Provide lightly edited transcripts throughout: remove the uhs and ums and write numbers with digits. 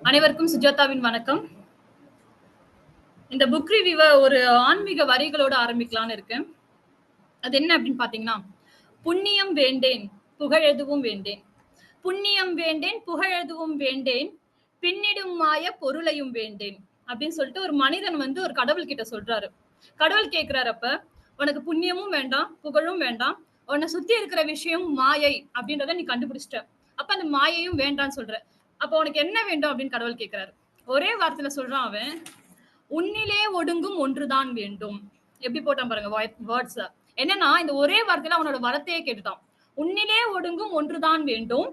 அனைவருக்கும் சுஜாதாவின் வணக்கம். இந்த புக் ரிவ்யூவ ஒரு ஆன்மீக வரிகளோட ஆரம்பிக்கலான்னு இருக்கேன். அது என்ன அப்படின்னு பார்த்தீங்கன்னா, "புண்ணியம் வேண்டேன், புகழெதுவும் வேண்டேன். புண்ணியம் வேண்டேன், புகழெதுவும் வேண்டேன். பின்னிடும் மாய பொருளையும் வேண்டேன்." அப்படின்னு சொல்லிட்டு ஒரு மனிதன் வந்து ஒரு கடவுள் கிட்ட சொல்றாரு. கடவுள் கேட்கிறாரு அப்ப, "உனக்கு புண்ணியமும் வேண்டாம், புகழும் வேண்டாம். உன்னை சுத்தி இருக்கிற விஷயம் மாயை அப்படின்றத நீ கண்டுபிடிச்சிட்ட. அப்ப அந்த மாயையும் வேண்டான்னு சொல்ற. அப்ப உனக்கு என்ன வேண்டும்?" அப்படின்னு கடவுள் கேட்கிறாரு. ஒரே வார்த்தையில சொல்றான் அவன், "உன்னிலே ஒடுங்கும் ஒன்றுதான் வேண்டும்." எப்படி போட்டான் பாருங்க வேர்ட்ஸ. என்னன்னா, இந்த ஒரே வார்த்தையில அவனோட வரத்தையே கேட்டுட்டான். "உன்னிலே ஒடுங்கும் ஒன்றுதான் வேண்டும்.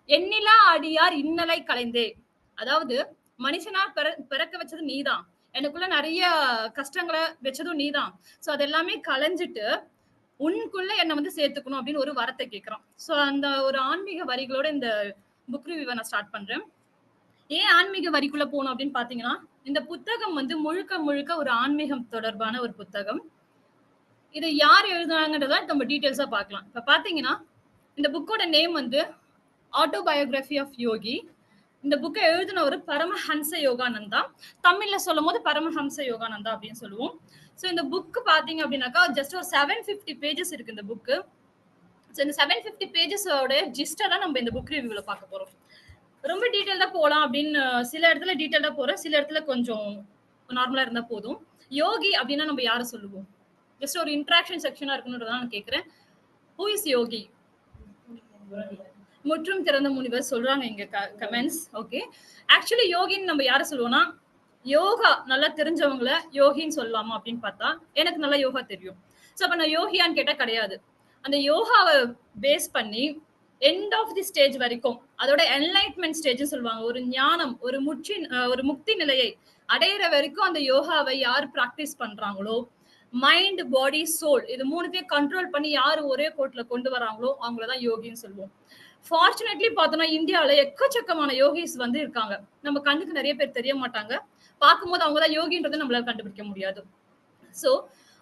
எண்ணிலா அடியார் இன்னலை களைந்தே." அதாவது மனுஷனா பிறக்க வச்சது நீதான். எனக்குள்ள நெறைய கஷ்டங்கள வச்சதும் நீதான். சோ அது எல்லாமே களைஞ்சிட்டு, உனக்குள்ள என்ன வந்து சேர்த்துக்கணும் அப்படின்னு ஒரு வரத்த கேட்கிறான். சோ அந்த ஒரு ஆன்மீக வரிகளோட இந்த புக் ரிவ்யூவ நான் ஸ்டார்ட் பண்றேன். ஏன் ஆன்மீக வரிக்குள்ள போணும் அப்படின்னு பாத்தீங்கன்னா, இந்த புத்தகம் வந்து முழுக்க முழுக்க ஒரு ஆன்மீகம் தொடர்பான ஒரு புத்தகம். இத யார் எழுதுனாங்கன்றத நம்ம டீட்டெயில்ஸா பார்க்கலாம். இப்ப பாத்தீங்கன்னா, இந்த புக்கோட நேம் வந்து ஆட்டோபயோகிராபி ஆஃப் யோகி. இந்த புக்க எழுதினவரு பரமஹன்ச யோகானந்தா. தமிழ்ல சொல்லும்போது பரமஹம்ச யோகானந்தா அப்படின்னு சொல்லுவோம். சோ இந்த புக் பாத்தீங்க அப்படின்னாக்கா, ஜஸ்ட் ஒரு 750 பேஜஸ் இருக்கு இந்த புக்கு. சோ இந்த 750 பேஜஸோட ஜிஸ்ட தான் நம்ம இந்த புக் ரிவ்யூல பார்க்க போறோம். ரொம்ப டீட்டெயில்டா போலாம் அப்படின்னு சில இடத்துல டீட்டெயில்டா போறேன். சில இடத்துல கொஞ்சம் நார்மலா இருந்தா போதும். யோகி அப்படின்னா நம்ம யார சொல்லுவோம்? ஜஸ்ட் ஒரு இன்டராக்ஷன் செக்ஷனா இருக்கணும்ன்றத நான் கேட்கிறேன். ஹூ இஸ் யோகி? முற்றும் திறந்த முனிவர் சொல்றாங்க இங்க கமெண்ட்ஸ். ஓகே. ஆக்சுவலி யோகின்னு நம்ம யார சொல்லுவோம்னா, யோகா நல்லா தெரிஞ்சவங்கள யோகின்னு சொல்லலாமா அப்படின்னு பார்த்தா, எனக்கு நல்லா யோகா தெரியும். சோ அப்ப நான் யோகியான்னு கேட்டா கிடையாது. அந்த யோகாவ பேஸ் பண்ணி எண்ட் ஆஃப் தி ஸ்டேஜ் வரைக்கும், அதோட என்லைட்மென்ட் ஸ்டேஜ்னு சொல்லுவாங்க. ஒரு ஞானம், ஒரு முக்தி நிலையை அடையிற வரைக்கும் அந்த யோகாவை யார் பிராக்டிஸ் பண்றாங்களோ, மைண்ட், பாடி, சோல் இது 3த்தையும் கண்ட்ரோல் பண்ணி யார் ஒரே கோட்ல கொண்டு வராங்களோ, அவங்கள தான் யோகின்னு சொல்லுவோம். ஃபார்ச்சுனேட்லி பார்த்தோம்னா, இந்தியால எக்கச்சக்கமான யோகிஸ் வந்து இருக்காங்க. நம்ம கண்ணுக்கு நெறைய பேர் தெரிய மாட்டாங்க. பார்க்கும்போது அவங்க தான் யோகின்றத நம்மளால கண்டுபிடிக்க முடியாது. சோ,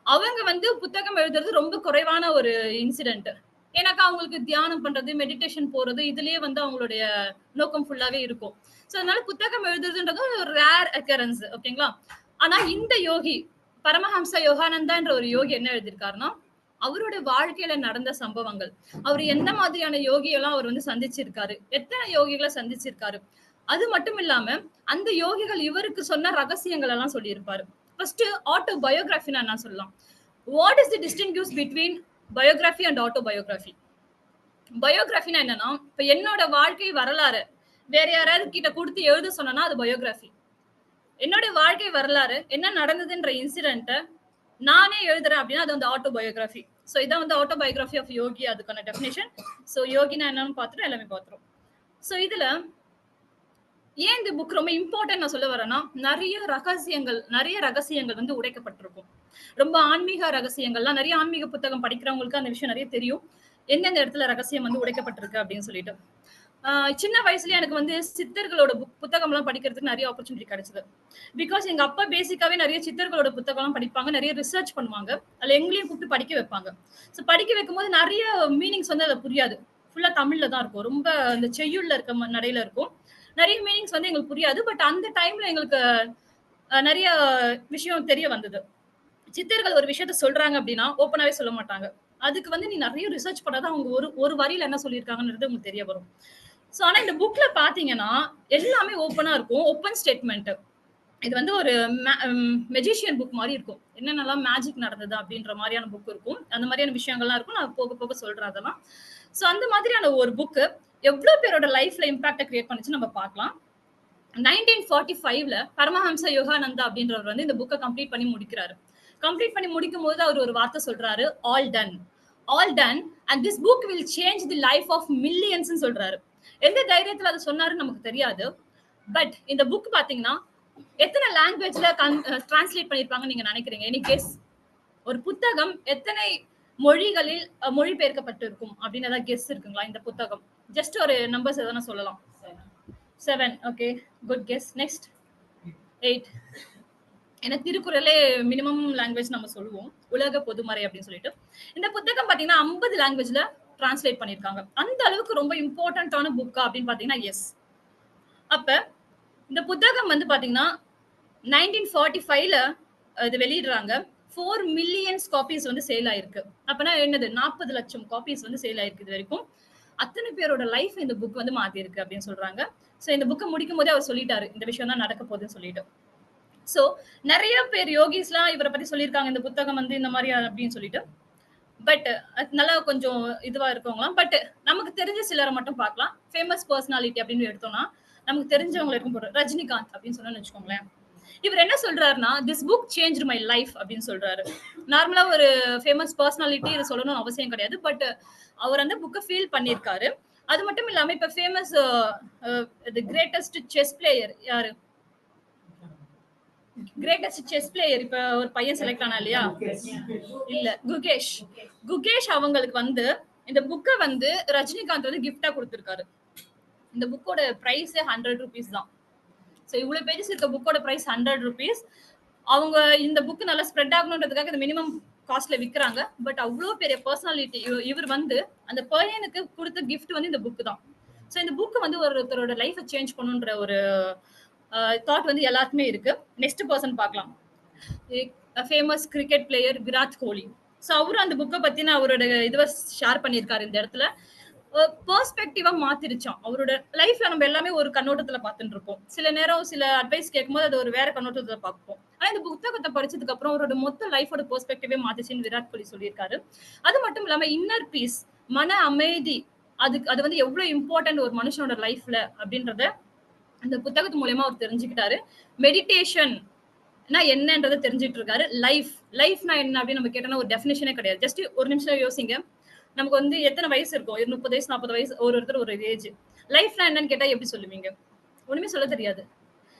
அவங்க வந்து புத்தகம் எழுதுறது ரொம்ப குறைவான ஒரு இன்சிடென்ட். ஏன்னாக்கா அவங்களுக்கு தியானம் பண்றது, மெடிடேஷன் போறது, இதுலயே வந்து அவங்களுடைய நோக்கம் ஃபுல்லாவே இருக்கும். சோ, அதனால புத்தகம் எழுதுறதுன்றது ஒரு ரேர் அக்கரன்ஸ். ஓகேங்களா? ஆனா இந்த யோகி, பரமஹம்ச யோகானந்தான்ற ஒரு யோகி என்ன எழுதியிருக்காருன்னா, அவரோட வாழ்க்கையில நடந்த சம்பவங்கள். அவரு எந்த மாதிரியான யோகியெல்லாம் அவர் வந்து சந்திச்சிருக்காரு. எத்தன யோகிகள சந்திச்சிருக்காரு. அது மட்டும் இல்லாம, அந்த யோகிகள் இவருக்கு சொன்ன ரகசியங்கள் எல்லாம் சொல்லியிருப்பாரு. ஃபர்ஸ்ட் ஆட்டோபயோகிராஃபின்னா என்ன சொல்லலாம்? What is the distinguish between biography and autobiography? பயோகிராஃபின்னா என்னன்னா, இப்ப என்னோட வாழ்க்கை வரலாறு வேற யாராவது கிட்ட குடுத்து எழுத சொன்னேன்னா, அது பயோகிராஃபி. என்னோட வாழ்க்கை வரலாறு, என்ன நடந்ததுன்ற இன்சிடென்ட்ட நானே எழுதுறேன் அப்படின்னா, அது வந்து ஆட்டோபயோகிராஃபி. சோ இதான் வந்து ஆட்டோபயோகிராஃபி ஆஃப் யோகி அதுக்கான டெஃபினிஷன். சோ யோகினா என்னன்னு பார்த்துட்டோம், எல்லாமே பார்த்துட்டோம். சோ இதுல ஏன் இந்த புக் ரொம்ப இம்பார்ட்டன்ட் நான் சொல்ல வரேன்னா, நெறைய ரகசியங்கள் வந்து உடைக்கப்பட்டிருக்கும். ரொம்ப ஆன்மீக ரகசியங்கள்லாம் நெறைய ஆன்மீக புத்தகம் படிக்கிறவங்களுக்கு அந்த விஷயம் நெறைய தெரியும். எந்தெந்த இடத்துல ரகசியம் வந்து உடைக்கப்பட்டிருக்கு அப்படின்னு சொல்லிட்டு. சின்ன வயசுலயே எனக்கு வந்து சித்தர்களோட புத்தகம்லாம் படிக்கிறதுக்கு நெறைய ஆப்பர்ச்சுனிட்டி கிடைச்சது. பிகாஸ் எங்க அப்பா பேசிக்காவே நெறைய சித்தர்களோட புத்தகம்லாம் படிப்பாங்க. நெறைய ரிசர்ச் பண்ணுவாங்க. அதுல எங்களையும் கூப்பிட்டு படிக்க வைப்பாங்க. சோ படிக்க வைக்கும்போது நெறைய மீனிங்ஸ் வந்து அதுல புரியாது. ஃபுல்லா தமிழ்ல தான் இருக்கும். ரொம்ப அந்த செய்யுள்ல இருக்க நடையில இருக்கும். நெறைய மீனிங்ஸ் வந்து எங்களுக்கு புரியாது. பட் அந்த டைம்ல எங்களுக்கு நெறைய விஷயம் தெரிய வந்தது. சித்தர்கள் ஒரு விஷயத்த சொல்றாங்க அப்படின்னா, ஓப்பனாவே சொல்ல மாட்டாங்க. அதுக்கு வந்து நீ நெறைய ரிசர்ச் பண்ணா தான் அவங்க ஒரு ஒரு வரியில என்ன சொல்லியிருக்காங்கன்றது உங்களுக்கு தெரிய வரும். சோ ஆனா இந்த புக்ல பார்த்தீங்கன்னா, எல்லாமே ஓப்பனா இருக்கும். Open statement. இது வந்து ஒரு மெஜிஷியன் புக் மாரி இருக்கும். என்னென்னலாம் மேஜிக் நடந்தது அப்படின்ற மாரியான புக் இருக்கும். அந்த மாரியான விஷயங்கள்லாம் இருக்கும். நான் போக போக சொல்றேன் அதெல்லாம். சோ அந்த மாதிரியான ஒரு புக் எவ்ளோ பேரோட லைஃப்ல இம்பாக்ட்ட கிரியேட் பண்ணுச்சுன்னு நம்ம பார்க்கலாம். 1945ல பரமஹம்ச யோகானந்தா அப்படின்றவர் வந்து இந்த புக்க கம்ப்ளீட் பண்ணி முடிக்கிறாரு. கம்ப்ளீட் பண்ணி முடிக்கும்போது அவர் ஒரு வார்த்தை சொல்றாரு, all done. All done and this book will change the life of மில்லியன்ஸ்ன்னு சொல்றாரு. எந்த தைரியத்துல அத சொன்னாருன்னு நமக்கு தெரியாது. பட் இந்த புக் பாத்தீங்கன்னா, எத்தனை லாங்குவேஜ்ல டிரான்ஸ்லேட் பண்ணிருப்பாங்கன்னு நீங்க நினைக்கிறீங்க? Any guess? ஒரு புத்தகம் எத்தனை மொழிகளில் மொழிபெயர்க்கப்பட்டிருக்கும் அப்படின்னு ஏதாவது கெஸ் இருக்குங்களா இந்த புத்தகம்? ஜஸ்ட் ஒரு நம்பர்ஸ் எதனா சொல்லலாம். 7. ஓகே. Good guess. நெக்ஸ்ட். 8. ஏன்னா திருக்குறளே மினிமம் லாங்குவேஜ் நம்ம சொல்லுவோம். உலக பொதுமறை அப்படின்னு சொல்லிட்டு. இந்த புத்தகம் பார்த்தீங்கன்னா 50 லாங்குவேஜ்ல டிரான்ஸ்லேட் பண்ணியிருக்காங்க. அந்த அளவுக்கு ரொம்ப இம்பார்ட்டன்ட்டான புக்கா அப்படின்னு பார்த்தீங்கன்னா, எஸ். அப்ப இந்த புத்தகம் வந்து பாத்தீங்கன்னா 1945ல இது வெளியிடுறாங்க. 4 மில்லியன்ஸ் காப்பீஸ் வந்து சேல் ஆயிருக்கு. அப்பனா என்னது 40 லட்சம் காப்பீஸ் வந்து சேல் ஆயிருக்கு இது வரைக்கும். அத்தனை பேரோட லைஃப் இந்த புக் வந்து மாத்திருக்கு அப்படின்னு சொல்றாங்க. சோ இந்த புக்க முடிக்கும்போதே அவர் சொல்லிட்டாரு. இந்த விஷயம் தான் நடக்க போகுதுன்னு சொல்லிட்டு. சோ நெறைய பேர் யோகிஸ்லாம் இவர பத்தி சொல்லியிருக்காங்க. இந்த புத்தகம் வந்து இந்த மாரி அப்படின்னு சொல்லிட்டு. பட் நல்லா கொஞ்சம் இதுவா இருக்கவங்கலாம். பட் நமக்கு தெரிஞ்ச சிலர மட்டும் பார்க்கலாம். ஃபேமஸ் பெர்சனாலிட்டி அப்படின்னு எடுத்தோம்னா, நமக்கு தெரிஞ்சவங்க இருக்கும் போது ரஜினிகாந்த் அப்படின்னு சொன்னோம்னு வச்சுக்கோங்களேன். இவர் என்ன சொல்றாருன்னா, "this book changed my life" அப்படின்னு சொல்றாரு. நார்மலா ஒரு ஃபேமஸ் பெர்சனாலிட்டி இத சொல்லணும்னு அவசியம் கிடையாது. பட் அவர் அந்த புக்க ஃபீல் பண்ணியிருக்காரு. அது மட்டும் இல்லாம இப்ப famous the greatest chess player யாரு? கிரேட்டஸ்ட் செஸ் பிளேயர் இப்ப ஒரு பையன் செலக்ட் ஆனா இல்லையா? இல்ல குகேஷ். குகேஷ் அவங்களுக்கு வந்து இந்த புக்க வந்து ரஜினிகாந்த் வந்து கிஃப்ட்டா குடுத்திருக்காரு. இந்த புக்கோட பிரைஸ் ₹100 தான். சோ இவ்வளவு பேஜஸ் இருக்க புக்கோட பிரைஸ் ₹100. அவங்க இந்த புக் நல்லா ஸ்ப்ரெட் ஆகணும்ன்றதுக்காக இந்த மினிமம் காஸ்ட்ல விக்கிறாங்க. பட் அவ்வளவு பெரிய பர்சனாலிட்டி இவர் வந்து அந்த பையனுக்கு கொடுத்த கிஃப்ட் வந்து இந்த புக் தான். சோ இந்த புக் வந்து ஒருத்தரோட லைஃபை சேஞ்ச் பண்ணுன்ற ஒரு தாட் வந்து எல்லாருக்குமே இருக்கு. நெக்ஸ்ட் பர்சன் பார்க்கலாம். Famous cricket player Virat Kohli. So அவரும் அந்த புக்கை பத்தின அவரோட இதுவை ஷேர் பண்ணியிருக்காரு இந்த இடத்துல. பெர்ஸ்பெக்டிவா மாத்திருச்சான். அவரோட லைஃப்ல நம்ம எல்லாமே ஒரு கண்ணோட்டத்துல பார்த்துட்டு இருப்போம். சில நேரம் சில அட்வைஸ் கேட்கும்போது அது ஒரு வேற கண்ணோட்டத்துல பார்ப்போம். ஆனா இந்த புத்தகத்தை படிச்சதுக்கு அப்புறம் அவரோட மொத்த லைஃபோட பெர்ஸ்பெக்டிவே மாத்திச்சுன்னு விராட் கோலி சொல்லியிருக்காரு. அது மட்டும் இல்லாம இன்னர் பீஸ், மன அமைதி, அது வந்து எவ்வளவு இம்பார்ட்டன்ட் ஒரு மனுஷனோட லைஃப்ல அப்படின்றத அந்த புத்தகத்து மூலமா அவர் தெரிஞ்சுக்கிட்டாரு. மெடிடேஷன் என்னன்றதை தெரிஞ்சுட்டு இருக்காரு. லைஃப்னா என்ன அப்படின்னு நம்ம கேட்டோம்னா ஒரு டெஃபினேஷனே கிடையாது. ஜஸ்ட் ஒரு நிமிஷம் யோசிங்க. நமக்கு வந்து எத்தனை வயசு இருக்கும்? 30 வயசு 40 வயசு ஒருத்தர் ஒரு ஏஜ். லைஃப்னா என்னன்னு கேட்டா எப்படி சொல்லுவீங்க? ஒண்ணுமே சொல்ல தெரியாது.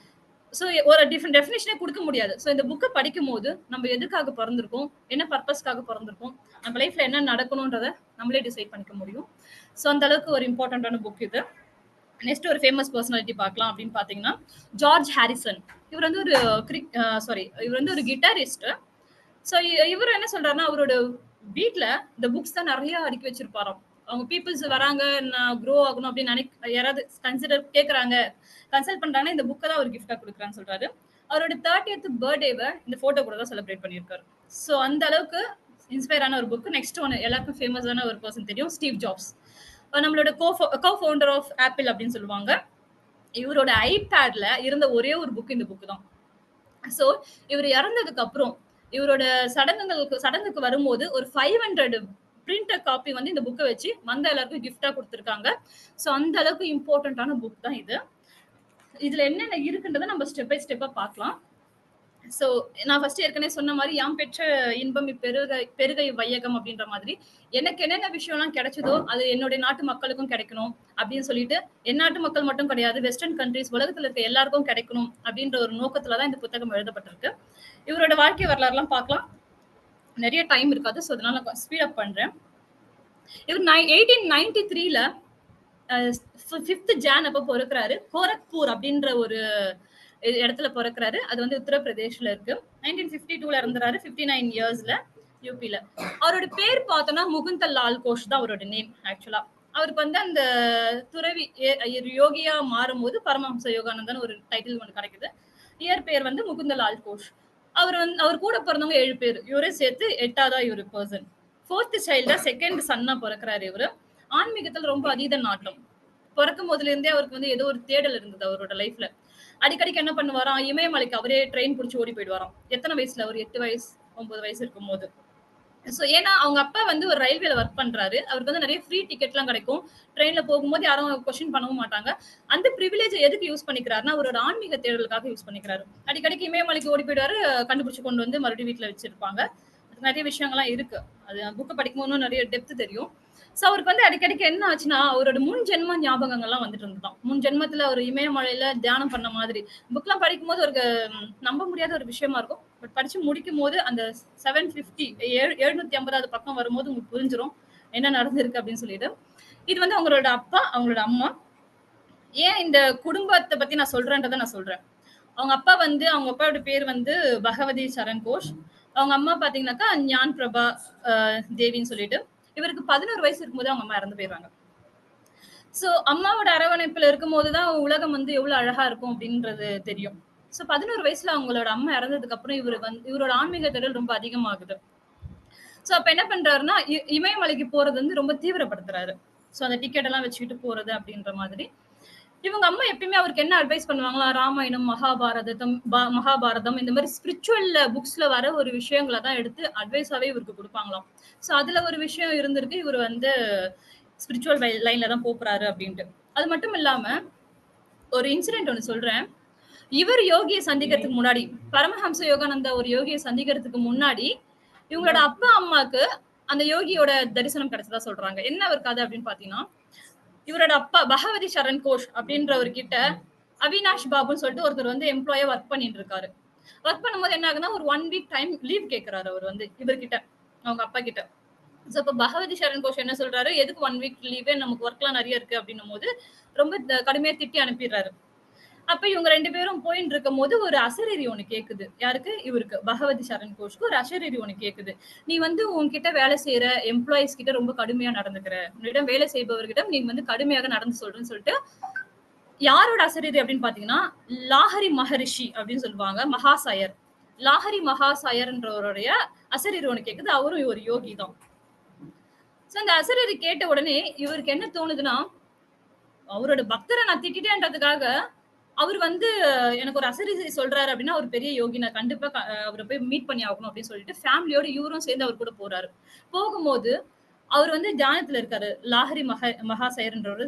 சோ ஒரு டிஃபரெண்ட் டெஃபினேஷனே கொடுக்க முடியாது. சோ இந்த புக்கை படிக்கும் போது நம்ம எதுக்காக பிறந்திருக்கோம், என்ன பர்பஸ்க்காக பிறந்திருக்கோம், நம்ம லைஃப்ல என்ன நடக்கணும்ன்றத நம்மளே டிசைட் பண்ணிக்க முடியும். சோ அந்த அளவுக்கு ஒரு இம்பார்ட்டன்டான புக் இது. நெக்ஸ்ட் ஒரு ஃபேமஸ் பர்சனாலிட்டி பார்க்கலாம் அப்படின்னு பாத்தீங்கன்னா ஜார்ஜ் ஹாரிசன். இவர் வந்து ஒரு இவர் வந்து ஒரு கிட்டாரிஸ்ட். ஸோ இவர் என்ன சொல்றாருன்னா அவரோட வீட்ல இந்த புக்ஸ் தான் நிறைய அடுக்கி வச்சிருப்பாராம். அவங்க பீப்புள்ஸ் வராங்க, நான் க்ரோ ஆகணும் அப்படின்னு யாராவது கேட்கறாங்க, கன்சல்ட் பண்றாங்கன்னா இந்த புக்கை தான் அவர் கிஃப்டா கொடுக்குறான்னு சொல்றாரு. அவரோட 30th பர்த்டேவை இந்த போட்டோ கூட தான் செலிப்ரேட் பண்ணியிருக்காரு. ஸோ அந்த அளவுக்கு இன்ஸ்பயர் ஆன ஒரு புக். நெக்ஸ்ட் ஒன்று எல்லாருக்கும் ஃபேமஸான ஒரு பர்சன் தெரியும், ஸ்டீவ் ஜாப்ஸ். நம்மளோட கோ ஃபவுண்டர் ஆஃப் ஆப்பிள் அப்படின்னு சொல்லுவாங்க. இவரோட ஐபேட்ல இருந்த ஒரே ஒரு புக் இந்த புக் தான். சோ இவர் இறந்ததுக்கு அப்புறம் இவரோட சடங்குக்கு வரும்போது ஒரு 500 பிரிண்டர் காப்பி வந்து இந்த புக்கை வச்சு வந்த எல்லாருக்கும் கிஃப்டா கொடுத்துருக்காங்க. சோ அந்த அளவுக்கு இம்பார்ட்டன்டான புக் தான் இது. இதுல என்னென்ன இருக்குன்றதை நம்ம ஸ்டெப் பை ஸ்டெப்பா பார்க்கலாம். சோ நான் ஃபர்ஸ்ட் ஏற்கனவே சொன்ன மாதிரி யாம் பெற்ற இன்பம் பெருகை வையகம் அப்படின்ற மாதிரி எனக்கு என்னென்ன விஷயம்லாம் கிடைச்சதோ அது என்னுடைய நாட்டு மக்களுக்கும் கிடைக்கணும் அப்படின்னு சொல்லிட்டு என் நாட்டு மக்கள் மட்டும் கிடையாது, வெஸ்டர்ன் கண்ட்ரிஸ் உலகத்துல இருக்க எல்லாருக்கும் கிடைக்கணும் அப்படின்ற ஒரு நோக்கத்துலதான் இந்த புத்தகம் எழுதப்பட்டிருக்கு. இவரோட வாழ்க்கை வரலாறுலாம் பார்க்கலாம். நிறைய டைம் இருக்காது, ஸோ அதனால நான் ஸ்பீட் அப் பண்றேன். இவர் 1893ல 5th ஜான் அப்ப பிறக்கிறாரு. கோரக்பூர் அப்படின்ற ஒரு இடத்துல பிறக்கிறாரு. அது வந்து உத்தரப்பிரதேஷ்ல இருக்கு. 1952ல இறந்துறாரு. 59 இயர்ஸ்ல யூபில. அவரோட பேர் பார்த்தோம்னா முகுந்தல் லால் கோஷ் தான் அவரோட நேம் ஆக்சுவலா. அவருக்கு வந்து அந்த துறவி யோகியா மாறும்போது பரமஹம்ச யோகானந்தன் ஒரு டைட்டில் ஒன்று கிடைக்குது. இயர் பேர் வந்து முகுந்தலால் கோஷ். அவர் கூட பிறந்தவங்க 7 பேர். இவரே சேர்த்து 8ஆவதா இவரு பர்சன். 4th சைல்டா 2nd சன்னா பிறக்கிறாரு இவரு. ஆன்மீகத்துல ரொம்ப அதீத நாட்டம். பிறக்கும் போதுல இருந்தே அவருக்கு வந்து ஏதோ ஒரு தேடல் இருந்தது அவரோட லைஃப்ல. அடிக்கடிக்கு என்ன பண்ணுவாராம், இமயமலைக்கு அவரே ட்ரெயின் பிடிச்சி ஓடி போயிடுவாராம். எத்தனை வயசுல? ஒரு 8 வயசு 9 வயசு இருக்கும் போது. சோ ஏன்னா அவங்க அப்பா வந்து ஒரு ரயில்வேல ஒர்க் பண்றாரு. அவருக்கு வந்து நிறைய ஃப்ரீ டிக்கெட் எல்லாம் கிடைக்கும். ட்ரெயின்ல போகும்போது யாரும் கொஸ்டின் பண்ணவும் மாட்டாங்க. அந்த ப்ரிவிலேஜ் எதுக்கு யூஸ் பண்ணிக்கிறாருன்னா அவரோட ஆன்மீக தேடலுக்காக யூஸ் பண்ணிக்கிறாரு. அடிக்கடிக்கு இமயமலைக்கு ஓடி போயிடுவாரு, கண்டுபிடிச்சு கொண்டு வந்து மறுபடியும் வீட்டுல வச்சிருப்பாங்க. நிறைய விஷயங்கள்லாம் இருக்கு. அது புக்கு படிக்கும்போது நிறைய டெப்த் தெரியும். சோ அவருக்கு வந்து அடிக்கடிக்கு என்ன ஆச்சுன்னா அவரோட முன் ஜென்ம ஞாபகங்கள்லாம் வந்துட்டு இருந்துதான். முன் ஜென்மத்துல ஒரு இமயமலையில தியானம் பண்ண மாதிரி புக்லாம் படிக்கும் போது ஒரு நம்ப முடியாத ஒரு விஷயமா இருக்கும். பட் படிச்சு முடிக்கும் போது அந்த 750வது பக்கம் வரும்போது உங்களுக்கு புரிஞ்சிடும் என்ன நடந்திருக்கு அப்படின்னு சொல்லிட்டு. இது வந்து அவங்களோட அப்பா, அவங்களோட அம்மா. ஏன் இந்த குடும்பத்தை பத்தி நான் சொல்றேன்றதை நான் சொல்றேன். அவங்க அப்பா வந்து அவங்க அப்பாவோட பேர் வந்து பகவதி சரண் கோஷ். அவங்க அம்மா பாத்தீங்கன்னாக்கா ஞான் பிரபா தேவின்னு சொல்லிட்டு. இவருக்கு 11 வயசு இருக்கும்போது அவங்க அம்மா இறந்து போயிடுறாங்க. சோ அம்மாவோட அரவணைப்புல இருக்கும்போது தான் உலகம் வந்து எவ்வளவு அழகா இருக்கும் அப்படின்றது தெரியும். சோ 11 வயசுல அவங்களோட அம்மா இறந்ததுக்கு அப்புறம் இவரோட ஆன்மீக தேடல் ரொம்ப அதிகமாகுது. சோ அப்ப என்ன பண்றாருன்னா, இமயமலைக்கு போறது வந்து ரொம்ப தீவிரப்படுத்துறாரு. சோ அந்த டிக்கெட் எல்லாம் வச்சுக்கிட்டு போறது அப்படின்ற மாதிரி. இவங்க அம்மா எப்பயுமே அவருக்கு என்ன அட்வைஸ் பண்ணுவாங்களா, ராமாயணம், மகாபாரதம் இந்த மாரி ஸ்பிரிச்சுவல் புக்ஸ்ல வர ஒரு விஷயங்கள தான் எடுத்து அட்வைஸாவே இவருக்கு குடுப்பாங்களாம். சோ அதுல ஒரு விஷயம் இருந்திருக்கு. இவரு வந்து ஸ்பிரிச்சுவல் லைன்ல தான் போறாரு அப்படின்ட்டு. அது மட்டும் இல்லாம ஒரு இன்சிடென்ட் ஒண்ணு சொல்றேன். இவர் யோகிய சந்திக்கிறதுக்கு முன்னாடி, பரமஹம்ச யோகானந்தா ஒரு யோகிய சந்திக்கிறதுக்கு முன்னாடி, இவங்களோட அப்பா, அம்மாக்கு அந்த யோகியோட தரிசனம் கிடைச்சதா சொல்றாங்க. என்ன ஒரு கதை அப்படின்னு பாத்தீங்கன்னா, இவரோட அப்பா பகவதி சரண் கோஷ் அப்படின்றவர்கிட்ட அவினாஷ் பாபுன்னு சொல்லிட்டு ஒருத்தர் வந்து எம்ப்ளாயா ஒர்க் பண்ணிட்டு இருக்காரு. ஒர்க் பண்ணும்போது என்ன ஆகுதுன்னா, ஒரு 1 வீக் டைம் லீவ் கேட்கிறாரு அவர் வந்து இவர்கிட்ட, அவங்க அப்பா கிட்ட. சோ அப்ப பகவதி சரண் கோஷ் என்ன சொல்றாரு, எதுக்கு 1 வீக் லீவு? நமக்கு ஒர்க்லாம் நெறைய இருக்கு அப்படின்னும்போது, ரொம்ப கடுமையா திட்டி அனுப்பிடுறாரு. அப்ப இவங்க 2 பேரும் போயின்னு இருக்கும்போது ஒரு அசரீரி ஒண்ணு கேக்குது. யாருக்கு? இவருக்கு. பகவதி சரண் கோஷ்க்கு ஒரு அசரீரி ஒண்ணு கேக்குது. "நீ வந்து உன்கிட்ட வேலை செய்ற எம்ப்ளாயீஸ் கிட்ட ரொம்ப கடுமையா நடந்துக்கிற. உன்னிடம் வேலை செய்பவர்களிடம் நீ வந்து கடுமையாக நடந்து சொல்றன்னு" சொல்லிட்டு, யாரோட அசரீரி அப்படின்னு பாத்தீங்கன்னா, லாஹரி மகரிஷி அப்படின்னு சொல்லுவாங்க. மகாசாயர். லாஹரி மகாசாயர்ன்றவருடைய அசரீரி ஒண்ணு கேக்குது. அவரும் ஒரு யோகி தான். சோ அந்த அசரீரி கேட்ட உடனே இவருக்கு என்ன தோணுதுன்னா, அவரோட பக்தர நான் திட்டிட்டேன்றதுக்காக அவரு வந்து எனக்கு ஒரு அசரீரி சொல்றாரு அப்படின்னா, அவரு பெரிய யோகி. நான் கண்டிப்பா அவர போய் மீட் பண்ணி ஆகணும் அப்படின்னு சொல்லிட்டு, ஃபேமிலியோட இவரும் சேர்ந்து அவர் கூட போறாரு. போகும்போது, அவரு வந்து தியானத்துல இருக்காரு. லாஹரி மகாசயர்ன்றவரு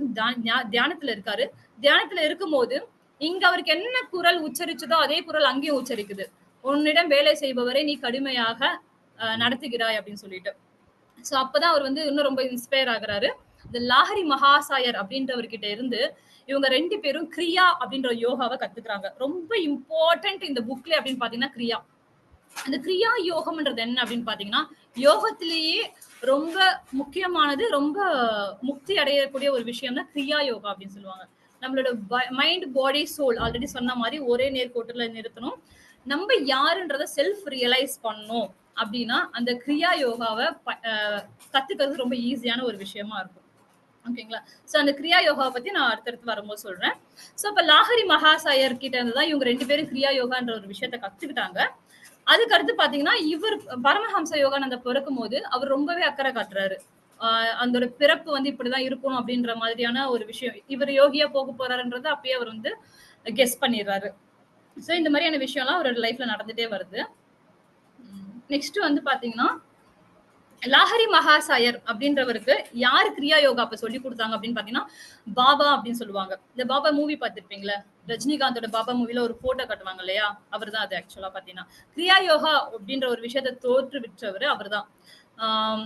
தியானத்துல இருக்காரு. தியானத்துல இருக்கும்போது, இங்க அவருக்கு என்ன குரல் உச்சரிச்சதோ, அதே குரல் அங்கேயும் உச்சரிக்குது. "உன்னிடம் வேலை செய்பவரை நீ கடுமையாக நடத்துகிறாய்" அப்படின்னு சொல்லிட்டு. சோ அப்பதான் அவர் வந்து இன்னும் ரொம்ப இன்ஸ்பயர் ஆகுறாரு. இந்த லாஹரி மகாசாயர் அப்படின்றவர்கிட்ட இருந்து இவங்க 2 பேரும் கிரியா அப்படின்ற யோகாவ கத்துக்கிறாங்க. ரொம்ப இம்பார்ட்டன்ட் இந்த புக்ல அப்படின்னு பாத்தீங்கன்னா கிரியா. அந்த கிரியா யோகம்ன்றது என்ன அப்படின்னு பாத்தீங்கன்னா, யோகத்திலேயே ரொம்ப முக்கியமானது, ரொம்ப முக்தி அடையக்கூடிய ஒரு விஷயம் தான் கிரியா யோகா அப்படின்னு சொல்லுவாங்க. நம்மளோட மைண்ட், பாடி, சோல் ஆல்ரெடி சொன்ன மாரி ஒரே நேர்கோட்டுல நிறுத்தணும். நம்ம யாருன்றத செல்ஃப் ரியலைஸ் பண்ணணும் அப்படின்னா, அந்த கிரியா யோகாவ கத்துக்கிறது ரொம்ப ஈஸியான ஒரு விஷயமா இருக்கும். ஓகேங்களா? சோ அந்த கிரியா யோகாவ பத்தி நான் அடுத்தடுத்து வரும்போது சொல்றேன். சோ அப்ப லாஹரி மகாசாயர் கிட்ட இருந்து தான் இவங்க 2 பேரும் கிரியா யோகான்ற ஒரு விஷயத்த கத்துக்கிட்டாங்க. அதுக்கு அடுத்து பாத்தீங்கன்னா, இவர் பரமஹம்ச யோகானந்தா பிறக்கும்போது, அவர் ரொம்பவே அக்கறை காட்டுறாரு. அந்தோட பிறப்பு வந்து இப்படிதான் இருக்கணும் அப்படின்ற மாதிரியான ஒரு விஷயம். இவர் யோகியா போக போறாருன்றத அப்பயே அவர் வந்து கெஸ் பண்ணிடுறாரு. சோ இந்த மாதிரியான விஷயம்லாம் அவரோட லைஃப்ல நடந்துட்டே வருது. நெக்ஸ்ட் வந்து பாத்தீங்கன்னா, லாஹரி மகாசாயர் அப்படின்றவருக்கு யாரு கிரியா யோகா அப்ப சொல்லி கொடுத்தாங்க அப்படின்னு பாத்தீங்கன்னா, பாபா அப்படின்னு சொல்லுவாங்க. இந்த பாபா மூவி பார்த்திருப்பீங்கல்ல? ரஜினிகாந்தோட பாபா மூவில ஒரு போட்டோ காட்டுவாங்க இல்லையா? அவர்தான் அது ஆக்சுவலா பாத்தீங்கன்னா. கிரியா யோகா அப்படின்ற ஒரு விஷயத்த தோற்றுவிச்சவரு அவர்தான். ஆம்,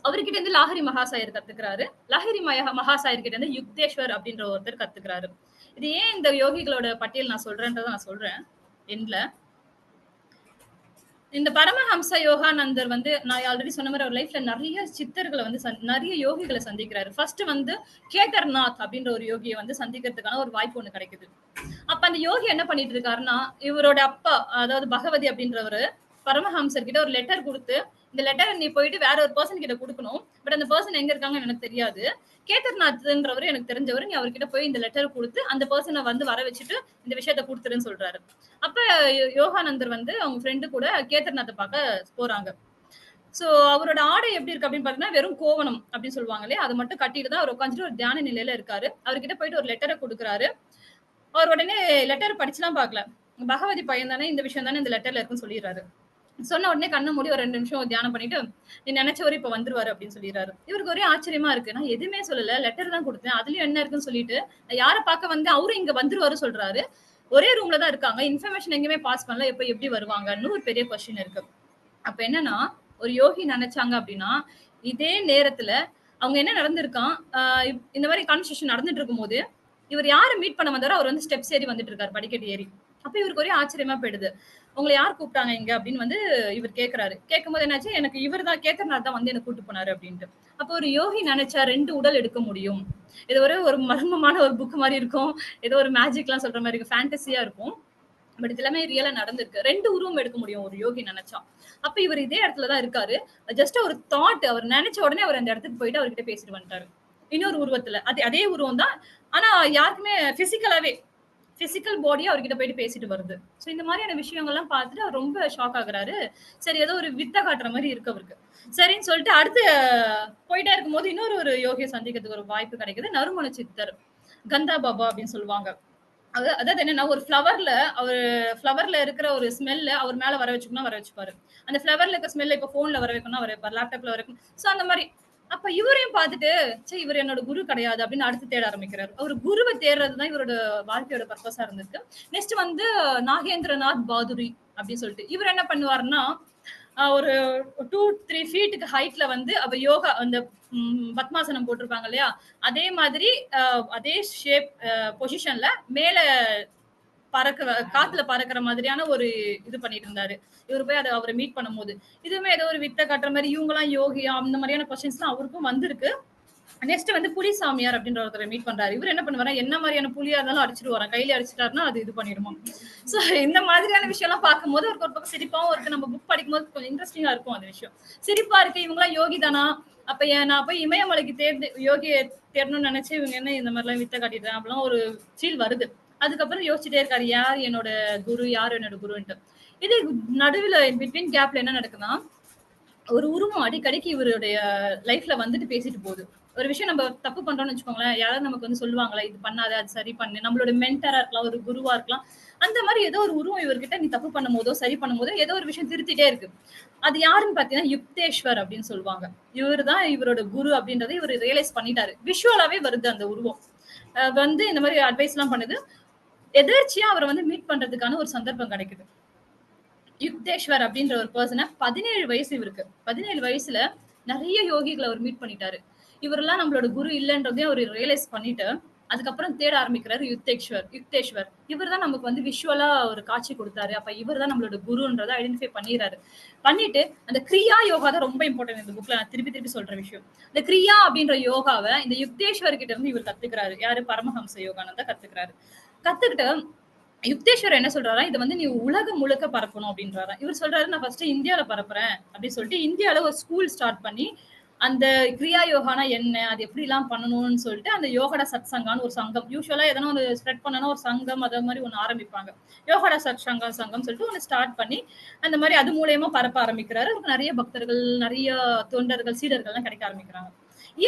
அவர்கிட்ட இருந்து லாஹரி மகாசாயர் கத்துக்கிறாரு. லாஹரி மகாசாயர் கிட்ட இருந்து யுக்தேஸ்வர் அப்படின்ற ஒருத்தர் கத்துக்கிறாரு. இது ஏன் இந்த யோகிகளோட பட்டியல் நான் சொல்றேன்றத நான் சொல்றேன் எண்ட்ல. இந்த பரமஹம்ச யோகானந்தர் வந்து நான் ஆல்ரெடி சொன்ன மாதிரி அவர் லைஃப்ல நிறைய சித்தர்களை வந்து நிறைய யோகிகளை சந்திக்கிறாரு. ஃபர்ஸ்ட் வந்து கேதர்நாத் அப்படின்ற ஒரு யோகியை வந்து சந்திக்கிறதுக்கான ஒரு வாய்ப்பு ஒண்ணு கிடைக்குது. அப்ப அந்த யோகி என்ன பண்ணிட்டு இருக்காருன்னா, இவரோட அப்பா அதாவது பகவதி அப்படின்றவரு பரமஹம்சர் கிட்ட ஒரு லெட்டர் கொடுத்து, இந்த லெட்டரை நீ போயிட்டு வேற ஒரு பர்சன் கிட்ட கொடுக்கணும். பட் அந்த பர்சன் எங்க இருக்காங்கன்னு எனக்கு தெரியாது. கேதர்நாத்ன்றவரு எனக்கு தெரிஞ்சவரு. நீ அவர்கிட்ட போய் இந்த லெட்டர் கொடுத்து அந்த பர்சனை வந்து வர வச்சுட்டு இந்த விஷயத்த கொடுத்துருன்னு சொல்றாரு. அப்ப யோகானந்தர் வந்து அவங்க ஃப்ரெண்டு கூட கேதர்நாத்தை பார்க்க போறாங்க. சோ அவரோட ஆடை எப்படி இருக்கு அப்படின்னு பாத்தீங்கன்னா, வெறும் கோவணம் அப்படின்னு சொல்லுவாங்க இல்லையா? அதை மட்டும் கட்டிட்டு தான் அவர் உட்காந்துட்டு ஒரு தியான நிலையில இருக்காரு. அவர்கிட்ட போயிட்டு ஒரு லெட்டரை கொடுக்குறாரு. அவர் உடனே லெட்டர் படிச்சுலாம் பார்க்கல. பகவதி பையன் தானே, இந்த விஷயம் தானே இந்த லெட்டர்ல இருக்குன்னு சொல்லிடுறாரு. சொன்ன உடனே கண்ண மூடி ஒரு 2 நிமிஷம் தியானம் பண்ணிட்டு, "நீ நினைச்சவரு இப்ப வந்துருவாரு" அப்படின்னு சொல்லிடுறாரு. இவருக்கு ஒரே ஆச்சரியமா இருக்கு. நான் எதுவுமே சொல்லல. லெட்டர் தான் குடுத்தேன். அதுலயும் என்ன இருக்குன்னு சொல்லிட்டு, நான் யார பார்க்க வந்தேன், அவரும் இங்க வந்துருவாரு சொல்றாரு. ஒரே ரூம்ல தான் இருக்காங்க. இன்ஃபர்மேஷன் எங்கேயுமே பாஸ் பண்ணல. எப்ப எப்படி வருவாங்கன்னு ஒரு பெரிய கொஸ்டின் இருக்கு. அப்ப என்னன்னா, ஒரு யோகி நினைச்சாங்க அப்படின்னா, இதே நேரத்துல அவங்க என்ன நடந்திருக்கான், இந்த மாரி கான்வர்சேஷன் நடந்துட்டு இருக்கும்போது, இவர் யார மீட் பண்ண வந்தாரோ, அவர் வந்து ஸ்டெப்ஸ் ஏறி வந்துட்டு இருக்காரு. படிக்கட்டு ஏறி. அப்ப இவருக்கு ஒரே ஆச்சரியமா போயிடுது. "உங்கள யார் கூப்பிட்டாங்க இங்க?" அப்படின்னு வந்து இவர் கேட்கிறாரு. கேட்கும்போது என்னாச்சு, "எனக்கு இவர் தான் கேதர்நாத் தான் வந்து என்ன கூட்டு போனாரு" அப்படின்ட்டு. அப்போ ஒரு யோகி நினைச்சா 2 உடல் எடுக்க முடியும். இது ஒரு ஒரு மர்மமான ஒரு புக் மாரி இருக்கும். ஏதோ ஒரு மேஜிக்லாம் சொல்ற மாரி இருக்கும். ஃபேண்டஸியா இருக்கும். பட் இது எல்லாமே ரியலா நடந்திருக்கு. 2 உருவம் எடுக்க முடியும் ஒரு யோகி நெனச்சா. அப்ப இவரு இதே இடத்துல தான் இருக்காரு. ஜஸ்ட் ஒரு தாட் அவர் நெனச்ச உடனே அவர் அந்த இடத்துக்கு போயிட்டு அவர்கிட்ட பேசிட்டு வந்துட்டாரு. இன்னொரு உருவத்துல. அதே உருவம் தான். ஆனா யாருக்குமே பிசிக்கல் பாடியா அவர்கிட்ட போயிட்டு பேசிட்டு வருது. சோ இந்த மாதிரியான விஷயங்கள்லாம் பார்த்துட்டு அவர் ரொம்ப ஷாக் ஆகுறாரு. சரி ஏதோ ஒரு வித்த காட்டுற மாரி இருக்கு அவருக்கு. சரின்னு சொல்லிட்டு அடுத்து போயிட்டே இருக்கும்போது இன்னொரு ஒரு யோகிய சந்திக்கிறதுக்கு ஒரு வாய்ப்பு கிடைக்குது. நறுமண சித்தர். கந்தா பாபா அப்படின்னு சொல்லுவாங்க. அதாவது என்னன்னா ஒரு ஃப்ளவர்ல இருக்கிற ஒரு ஸ்மெல்ல அவர் மேல வர வச்சுக்கணும்னா வர வச்சுப்பாரு. அந்த ஃப்ளவர்ல இருக்க ஸ்மெல்ல இப்ப போன்ல வர வைக்கணும்னா வர வைப்பாரு. லேப்டாப்ல வர வைக்கணும். சோ அந்த மாரி. அப்ப இவரையும் பார்த்துட்டு, ச்சே இவர் என்னோட குரு கிடையாது அப்படின்னு அடுத்து தேட ஆரம்பிக்கிறாரு. அவரு குருவ தேடுறது தான் இவரோட வாழ்க்கையோட பர்ப்பஸா இருந்திருக்கு. நெக்ஸ்ட் வந்து நாகேந்திரநாத் பாதுரி அப்படின்னு சொல்லிட்டு. இவர் என்ன பண்ணுவாருன்னா, ஒரு 2, 3 ஃபீட்டுக்கு ஹைட்ல வந்து அவர் யோகா அந்த பத்மாசனம் போட்டிருப்பாங்க இல்லையா? அதே மாதிரி அதே ஷேப் பொசிஷன்ல மேல காத்துல பறக்கிற மாதிரியான ஒரு இது பண்ணிட்டு இருந்தாரு. இவரு போய் அவரை மீட் பண்ணும்போது. இதுவுமே ஏதோ ஒரு வித்த காட்டுற மாரி இவங்கலாம் யோகியா அந்த மாதிரியான கொஸ்டின்ஸ்லாம் அவருக்கும் வந்திருக்கு. நெக்ஸ்ட் வந்து புலி சாமியார் அப்படின்ற ஒருத்தரை மீட் பண்றாரு. இவர் என்ன பண்ணுவாரா, என்ன மாதிரியான புலியா இருந்தாலும் அடிச்சுட்டு வரான். கையில அடிச்சுட்டாருன்னா அது இது பண்ணிடுமா. சோ இந்த மாதிரியான விஷயம்லாம் பார்க்கும்போது அவருக்கு ஒரு பக்கம் சிரிப்பாவும் இருக்கு. நம்ம புக் படிக்கும்போது கொஞ்சம் இன்ட்ரெஸ்டிங்கா இருக்கும் அந்த விஷயம். சிரிப்பா இருக்கு. இவங்கலாம் யோகி தானா? அப்ப நான் போய் இமயமலைக்கு யோகியை தேடணும்னு நினைச்சு இவங்க என்ன இந்த மாதிரிலாம் வித்த காட்டிடுறேன் அப்படிலாம் ஒரு ஃபீல் வருது. அதுக்கப்புறம் யோசிச்சுட்டே இருக்காரு. யார் என்னோட குரு, யார் என்னோட குருன்ட்டு. இது நடுவுல பிட்வீன் கேப்ல என்ன நடக்குதுன்னா, ஒரு உருவம் அடிக்கடிக்கு இவருடைய லைஃப்ல வந்துட்டு பேசிட்டு போகுது. ஒரு விஷயம் நம்ம தப்பு பண்றோம்னு வச்சுக்கோங்களேன், யாராவது நமக்கு வந்து சொல்லுவாங்களா, இது பண்ணாத, அது சரி பண்ணு. நம்மளோட மென்டரா இருக்கலாம், ஒரு குருவா இருக்கலாம். அந்த மாதிரி ஏதோ ஒரு உருவம் இவர்கிட்ட நீ தப்பு பண்ணும் போதோ, சரி பண்ணும் போதோ, ஏதோ ஒரு விஷயம் திருத்திட்டே இருக்கு. அது யாருன்னு பாத்தீங்கன்னா, யுக்தேஸ்வர் அப்படின்னு சொல்லுவாங்க. இவர் தான் இவரோட குரு அப்படின்றத இவர் ரியலைஸ் பண்ணிட்டாரு. விஷுவலாவே வருது அந்த உருவம். வந்து இந்த மாதிரி அட்வைஸ் எல்லாம் பண்ணுது. எதேர்ச்சியா அவரை வந்து மீட் பண்றதுக்கான ஒரு சந்தர்ப்பம் கிடைக்குது. யுக்தேஸ்வர் அப்படின்ற ஒரு பர்சனை 17 வயசு இவருக்கு. 17 வயசுல நிறைய யோகிகளை அவர் மீட் பண்ணிட்டாரு. இவரெல்லாம் நம்மளோட குரு இல்லைன்றதையும் அவர் ரியலைஸ் பண்ணிட்டு, அதுக்கப்புறம் தேட ஆரம்பிக்கிறாரு யுக்தேஸ்வர். இவர் தான் நமக்கு வந்து விஷுவலா ஒரு காட்சி கொடுத்தாரு. அப்ப இவர் தான் நம்மளோட குருன்றதை ஐடென்டிஃபை பண்ணிடுறாரு. பண்ணிட்டு அந்த கிரியா யோகா தான் ரொம்ப இம்பார்ட்டன்ட் இந்த புக்ல நான் திருப்பி திருப்பி சொல்ற விஷயம். இந்த கிரியா அப்படின்ற யோகாவை இந்த யுக்தேஸ்வர் கிட்ட இருந்து இவர் கத்துக்கிறாரு. யாரு பரமஹம்ச யோகானந்தா கத்துக்கிறாரு. கத்துக்கிட்டு யுக்தேஸ்வர் என்ன சொல்றாரா, இதை வந்து நீ உலகம் முழுக்க பரப்பணும் அப்படின்றாரா. இவர் சொல்றாரு நான் ஃபர்ஸ்ட் இந்தியால பரப்புறேன் அப்படின்னு சொல்லிட்டு இந்தியால ஒரு ஸ்கூல் ஸ்டார்ட் பண்ணி அந்த கிரியா யோகானா என்ன, அது எப்படி எல்லாம் பண்ணணும்னு சொல்லிட்டு அந்த யோகடா சத் சங்கான்னு ஒரு சங்கம் யூஸ்வலா எதனா ஒரு ஸ்ப்ரெட் பண்ணணும் ஒரு சங்கம் அதே மாதிரி ஒண்ணு ஆரம்பிப்பாங்க. யோகடா சத் சங்கம் சொல்லிட்டு ஒண்ணு ஸ்டார்ட் பண்ணி அந்த மாதிரி அது மூலியமா பரப்ப ஆரம்பிக்கிறாரு. அவருக்கு நிறைய பக்தர்கள், நிறைய தொண்டர்கள், சீடர்கள் எல்லாம் கிடைக்க ஆரம்பிக்கிறாங்க.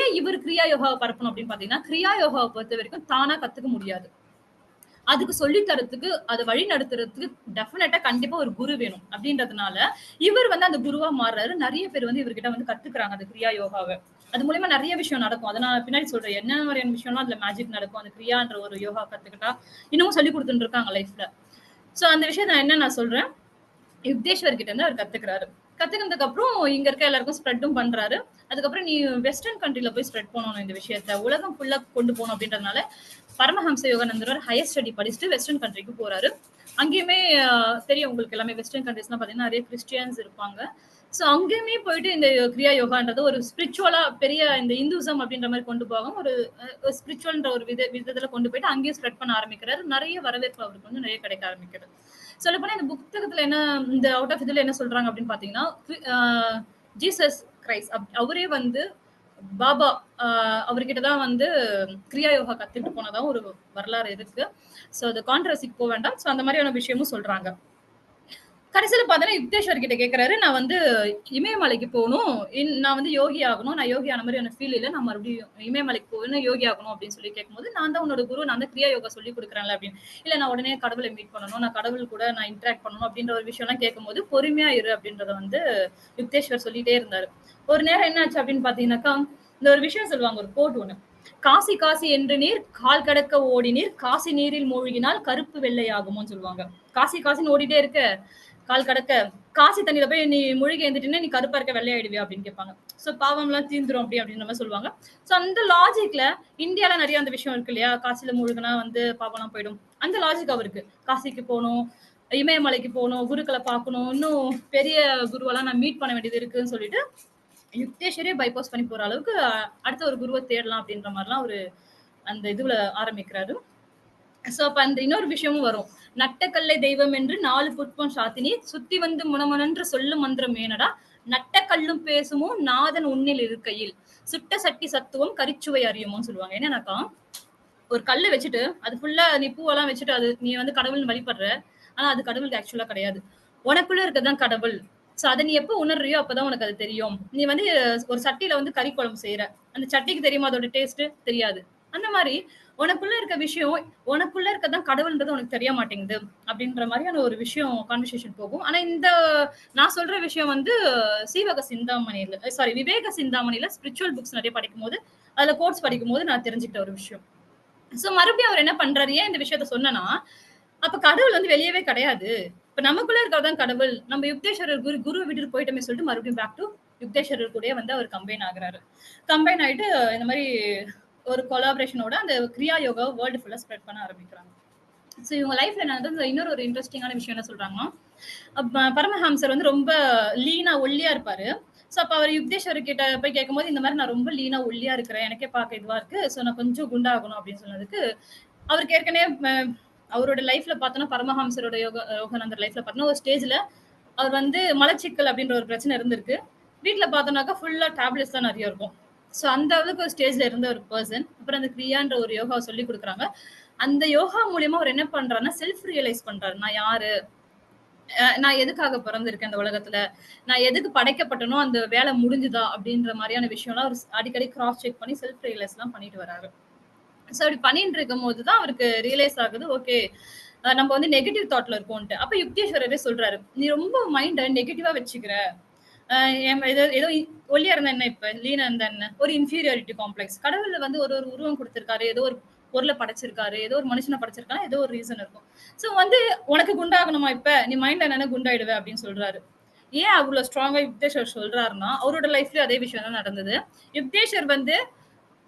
ஏன் இவர் கிரியா யோகாவை பரப்பணும் அப்படின்னு பாத்தீங்கன்னா, கிரியா யோகாவை பொறுத்த வரைக்கும் தானா கத்துக்க முடியாது. அதுக்கு சொல்லி தரத்துக்கு அதை வழி நடத்துறதுக்கு டெஃபினட்டா கண்டிப்பா ஒரு குரு வேணும் அப்படின்றதுனால இவர் வந்து அந்த குருவா மாறுறாரு. நிறைய பேர் வந்து இவர்கிட்ட வந்து கத்துக்கிறாங்க அந்த கிரியா யோகாவை. அது மூலமா நிறைய விஷயம் நடக்கும். அதை நான் பின்னாடி சொல்றேன் என்ன மாதிரியான விஷயம்லாம் அதுல மேஜிக் நடக்கும். அந்த கிரியான்ற ஒரு யோகா கத்துக்கிட்டா இன்னமும் சொல்லி கொடுத்துட்டு இருக்காங்க லைஃப்ல. சோ அந்த விஷயம் நான் என்ன நான் சொல்றேன், யுக்தேஸ்வர் கிட்ட இருந்து அவர் கத்துக்கிறாரு. கத்துக்கினதுக்கு அப்புறம் இங்க இருக்க எல்லாருக்கும் ஸ்ப்ரெட்டும் பண்றாரு. அதுக்கப்புறம் நீ வெஸ்டர்ன் கண்ட்ரில போய் ஸ்ப்ரெட் பண்ணணும் இந்த விஷயத்த, உலகம் ஃபுல்லா கொண்டு போகணும் அப்படின்றதுனால பரமஹம்ச யோகானந்தர் ஹையர் ஸ்டடி படிச்சுட்டு வெஸ்டர்ன் கண்ட்ரிக்கு போறாரு. அங்கேயுமே தெரியும் உங்களுக்கு எல்லாமே வெஸ்டர்ன் கண்ட்ரிஸ்லாம் பாத்தீங்கன்னா நிறைய கிறிஸ்டியன்ஸ் இருப்பாங்க. சோ அங்கேயுமே போயிட்டு இந்த கிரியா யோகான்றது ஒரு ஸ்பிரிச்சுவலா பெரிய இந்த இந்துசம் அப்படின்ற மாதிரி கொண்டு போகாம ஒரு ஸ்பிரிச்சுவல்ன்ற ஒரு விதத்துல கொண்டு போயிட்டு அங்கேயும் ஸ்ப்ரெட் பண்ண ஆரம்பிக்கிறாரு. நிறைய வரவேற்பு அவருக்கு வந்து நிறைய கிடைக்க ஆரம்பிக்கிறது. சொல்ல போனா இந்த புத்தகத்துல என்ன இந்த அவுட் ஆஃப் இதுல என்ன சொல்றாங்க அப்படின்னு பாத்தீங்கன்னா, ஜீசஸ் கிரைஸ்ட் அவரே வந்து பாபா அவர்கிட்டதான் வந்து கிரியா யோகா கத்துட்டு போனதா ஒரு வரலாறு இருக்கு. சோ அது கான்ட்ரவர்சிக்கு போக வேண்டாம். சோ அந்த மாதிரியான விஷயமும் சொல்றாங்க. கடைசியில பாத்தீங்கன்னா யுக்தேஸ்வர் கிட்ட கேக்குறாரு, நான் வந்து இமயமலைக்கு போகணும், நான் வந்து யோகி ஆகணும், நான் யோகி ஆன மாதிரி எனக்கு ஃபீல் இல்லை, நான் மறுபடியும் இமயமலைக்கு போகணும் யோகி ஆகணும் அப்படின்னு சொல்லி கேட்கும்போது, நான் தான் உன்னோட குரு, நான் தான் கிரியா யோகா சொல்லி கொடுக்குறேன்ல அப்படின்னு. இல்ல நான் உடனே கடவுளை மீட் பண்ணணும், நான் கடவுள் கூட நான் இன்டராக்ட் பண்ணணும் அப்படின்ற ஒரு விஷயம் எல்லாம் கேட்கும்போது பொறுமையா இரு அப்படின்றத வந்து யுக்தேஸ்வர் சொல்லிட்டே இருந்தாரு. ஒரு நேரம் என்ன ஆச்சு அப்படின்னு பாத்தீங்கன்னாக்கா, இந்த ஒரு விஷயம் சொல்லுவாங்க, ஒரு கோட் ஒண்ணு. காசி காசி என்று நீர் கால் கடக்க ஓடி நீர் காசி நீரில் மூழ்கினால் கருப்பு வெள்ளை ஆகுமோன்னு சொல்லுவாங்க. காசி காசின்னு ஓடிட்டே இருக்க கால் கடக்க காசி தண்ணியில போய் நீ மூழ்கி எழுந்துட்டீங்கன்னா நீ கருப்பா இருக்க வெள்ளையாயிடுவியா அப்படின்னு கேட்பாங்க. சோ பாவம் எல்லாம் தீந்துரும் அப்படி அப்படின்ற மாதிரி சொல்லுவாங்க. சோ அந்த லாஜிக்ல இந்தியால நிறைய அந்த விஷயம் இருக்கு இல்லையா, காசில மூழ்கினா வந்து பாவம் எல்லாம் போயிடும். அந்த லாஜிக் அவருக்கு காசிக்கு போகணும், இமயமலைக்கு போகணும், குருக்களை பார்க்கணும், இன்னும் பெரிய குருவெல்லாம் நான் மீட் பண்ண வேண்டியது இருக்குன்னு சொல்லிட்டு யுக்தேஸ்வரே பைபாஸ் பண்ணி போற அளவுக்கு அடுத்த ஒரு குருவை தேடலாம் அப்படின்ற மாதிரிலாம் ஒரு அந்த இதுல ஆரம்பிக்கிறாரு. சோ அப்ப அந்த இன்னொரு விஷயமும் வரும். நட்டக்கல்லை தெய்வம் என்று 4 புட்பம் சாத்தினீர் சுத்தி வந்து முனமுனன்று சொல்லும் மந்திரம் ஏனடா நட்டக்கல்லும் பேசுமோ நாதன் உன்னில் இருக்கையில். சுட்ட சட்டி சத்துவம் கரிச்சுவை அறியுமோன்னு சொல்லுவாங்க. என்னன்னாக்கா, ஒரு கல்ல வச்சுட்டு, அது ஃபுல்லா நீ பூவெல்லாம் வச்சுட்டு அது நீ வந்து கடவுள்ன்னு வழிபடுற. ஆனா அது கடவுளுக்கு ஆக்சுவலா கிடையாது. உனக்குள்ள இருக்கிறது தான் கடவுள். சோ அத நீ எப்ப உணர்றியோ அப்பதான் உனக்கு அது தெரியும். நீ வந்து ஒரு சட்டியில வந்து கறி குழம்பு செய்ற. அந்த சட்டிக்கு தெரியுமா அதோட டேஸ்ட்? தெரியாது. அந்த மாரி உனக்குள்ள இருக்க விஷயம், உனக்குள்ள இருக்கிறது தான் கடவுள்ன்றது உனக்கு தெரிய மாட்டேங்குது. அப்படின்ற மாரியான ஒரு விஷயம் கான்வர்சேஷன் போகும். ஆனா இந்த நான் சொல்ற விஷயம் வந்து சீவக சிந்தாமணியில சாரி விவேக சிந்தாமணியில ஸ்பிரிச்சுவல் புக்ஸ் நெறைய படிக்கும்போது, அதுல கோட்ஸ் படிக்கும்போது நான் தெரிஞ்சுக்கிட்ட ஒரு விஷயம். சோ மறுபடியும் அவர் என்ன பண்றாரு? ஏன் இந்த விஷயத்த சொன்னேன்னா, அப்ப கடவுள் வந்து வெளியவே கிடையாது. இப்ப நமக்குள்ள இருக்கிறது தான் கடவுள். நம்ம யுக்தேஸ்வரர் குருவ விட்டுட்டு போயிட்டோமே சொல்லிட்டு மறுபடியும் பேக் டூ யுக்தேஸ்வரர் கூடயே வந்து அவர் கம்பைன் ஆகுறாரு. கம்பைன் ஆயிட்டு இந்த மாரி ஒரு கொலாபரேஷனோட அந்த கிரியா யோகாவ வேர்ல்டு ஃபுல்லா ஸ்ப்ரெட் பண்ண ஆரம்பிக்கிறாங்க. சோ இவங்க லைஃப்ல நடந்த இன்னொரு ஒரு இன்ட்ரஸ்டிங்கான விஷயம் என்ன சொல்றாங்கன்னா, பரமஹம்சர் வந்து ரொம்ப லீனா, ஒல்லியா இருப்பாரு. சோ அப்ப அவர் யுக்தேஸ்வரர் கிட்ட போய் கேட்கும்போது, இந்த மாரி நான் ரொம்ப லீனா, ஒல்லியா இருக்கிறேன். எனக்கே பார்க்க இதுவா இருக்கு. சோ நான் கொஞ்சம் குண்டாகணும் அப்படின்னு சொன்னதுக்கு, அவருக்கு ஏற்கனவே அவரோட லைஃப்ல பார்த்தோம்னா, பரமஹம்சரோட யோகானந்தர் லைஃப்ல பார்த்தோம்னா, ஒரு ஸ்டேஜ்ல அவர் வந்து மலச்சிக்கல் அப்படின்ற ஒரு பிரச்சனை இருந்திருக்கு. வீட்ல பார்த்தோம்னாக்கா ஃபுல்லா டேப்லெட்ஸ் தான் நெறைய இருக்கும். சோ அந்த அளவுக்கு ஒரு ஸ்டேஜ்ல இருந்த ஒரு பெர்சன். அப்புறம் அந்த கிரியான்ற ஒரு யோகாவ சொல்லிக் குடுக்குறாங்க. அந்த யோகா மூலியமா அவர் என்ன பண்றாருன்னா, செல்ஃப் ரியலைஸ் பண்றாரு. நான் யாரு? நான் எதுக்காக பிறந்திருக்கேன் இந்த உலகத்துல? நான் எதுக்கு படைக்கப்பட்டனோ, அந்த வேலை முடிஞ்சுதா? அப்படின்ற மாரியான விஷயம்லாம் அவரு அடிக்கடி கிராஸ் செக் பண்ணி செல்ஃப் ரியலைஸ்லாம் பண்ணிட்டு வராரு. சோ அப்படி பண்ணிட்டு இருக்கும்போது தான் அவருக்கு ரியலைஸ் ஆகுது. ஓகே. நம்ம வந்து நெகட்டிவ் தாட்ல இருக்கோம்ன்ட்டு. அப்ப யுக்தேஸ்வரரே சொல்றாரு. "நீ ரொம்ப மைண்ட நெகட்டிவா வச்சுக்கிற. அ ஏதோ ஏதோ ஒல்லியா இருந்தா என்ன இப்ப? லீனா இருந்தா என்ன? ஒரு இன்ஃபீரியாரிட்டி காம்ப்ளெக்ஸ். கடவுள் வந்து ஒரு ஒரு உருவம் குடுத்திருக்காரு. ஏதோ ஒரு பொருள படைச்சிருக்காரு. ஏதோ ஒரு மனுஷன படைச்சிருக்காரு. ஏதோ ஒரு ரீசன் இருக்கும். சோ வந்து உனக்கு குண்டாகணுமா இப்ப? நீ மைண்ட்ல என்னன்னா குண்டாயிடுவ அப்படின்னு சொல்றாரு. ஏன் அவ்ளோ ஸ்ட்ராங்கா யுக்தேஸ்வர் சொல்றாருன்னா, அவரோட லைஃப்லயும் அதே விஷயம் தான் நடந்தது. யுக்தேஸ்வர் வந்து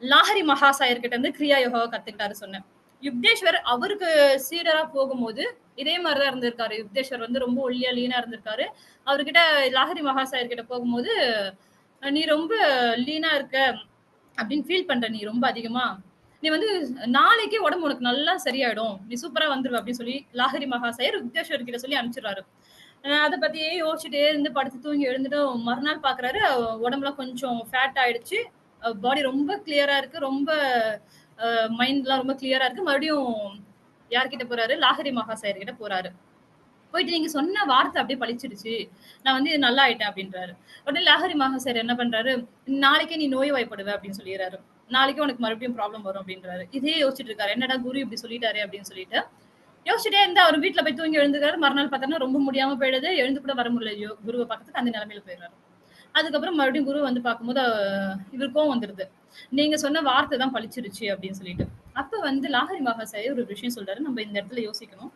லாஹரி மகாசாயர் கிட்ட இருந்து கிரியா யோகாவ கத்துக்கிட்டாரு சொன்னேன். யுக்தேஸ்வர் அவருக்கு சீடரா போகும்போது, இதே மாரி தான் இருந்திருக்காரு. யுக்தேஸ்வர் வந்து ரொம்ப ஒல்லியா, லீனா இருந்திருக்காரு. அவர்கிட்ட லாஹரி மகாசாயர் கிட்ட போகும்போது, "நீ ரொம்ப லீனா இருக்க அப்படின்னு ஃபீல் பண்ற நீ ரொம்ப அதிகமா. நீ வந்து நாளைக்கே உடம்பு உனக்கு நல்லா சரியாயிடும். நீ சூப்பரா வந்துருவ" அப்படின்னு சொல்லி லாஹரி மகாசாயர் யுக்தேஸ்வர் கிட்ட சொல்லி அனுப்பிச்சுடுறாரு. அத பத்தியே யோசிச்சுட்டே இருந்து படுத்து தூங்கி எழுந்துட்டு மறுநாள் பார்க்குறாரு, உடம்புலாம் கொஞ்சம் ஃபேட் ஆயிடுச்சு. பாடி ரொம்ப கிளியரா இருக்கு. ரொம்ப மைண்ட்லாம் ரொம்ப கிளியரா இருக்கு. மறுபடியும் யார்கிட்ட போறாரு? லாஹரி மகாசாயர் கிட்ட போறாரு. போயிட்டு நீங்க சொன்ன வார்த்தை அப்படியே பளிச்சிடுச்சு. நான் வந்து நல்லா ஆயிட்டேன் அப்படின்றாரு. உடனே லாஹரி மகாசாயர் என்ன பண்றாரு? நாளைக்கே நீ நோய்வாய்ப்படுவ அப்படின்னு சொல்லிறாரு. நாளைக்கே உனக்கு மறுபடியும் ப்ராப்ளம் வரும் அப்படின்றாரு. இதே யோசிச்சுட்டு இருக்காரு. என்னடா குரு இப்படி சொல்லிட்டாரே அப்படின்னு சொல்லிட்டு. யோசிச்சுட்டே இருந்தா அவர் வீட்ல போய் தூங்கி எழுந்துக்கிறாரு. மறுநாள் பார்த்தோம்னா ரொம்ப முடியாம போயிடுது. எழுந்து கூட வர முடியல குருவ பார்க்கறதுக்கு அந்த நிலைமையில போயிடுறாரு. அதுக்கப்புறம் மறுபடியும் குரு வந்து பார்க்கும்போது இவருக்கு கோவம் வந்துருது. நீங்க சொன்ன வார்த்தை தான் பளிச்சிருச்சு அப்படின்னு சொல்லிட்டு. அப்ப வந்து லாஹரி மகாசாயர் ஒரு விஷயம் சொல்றாரு. நம்ம இந்த இடத்துல யோசிக்கணும்.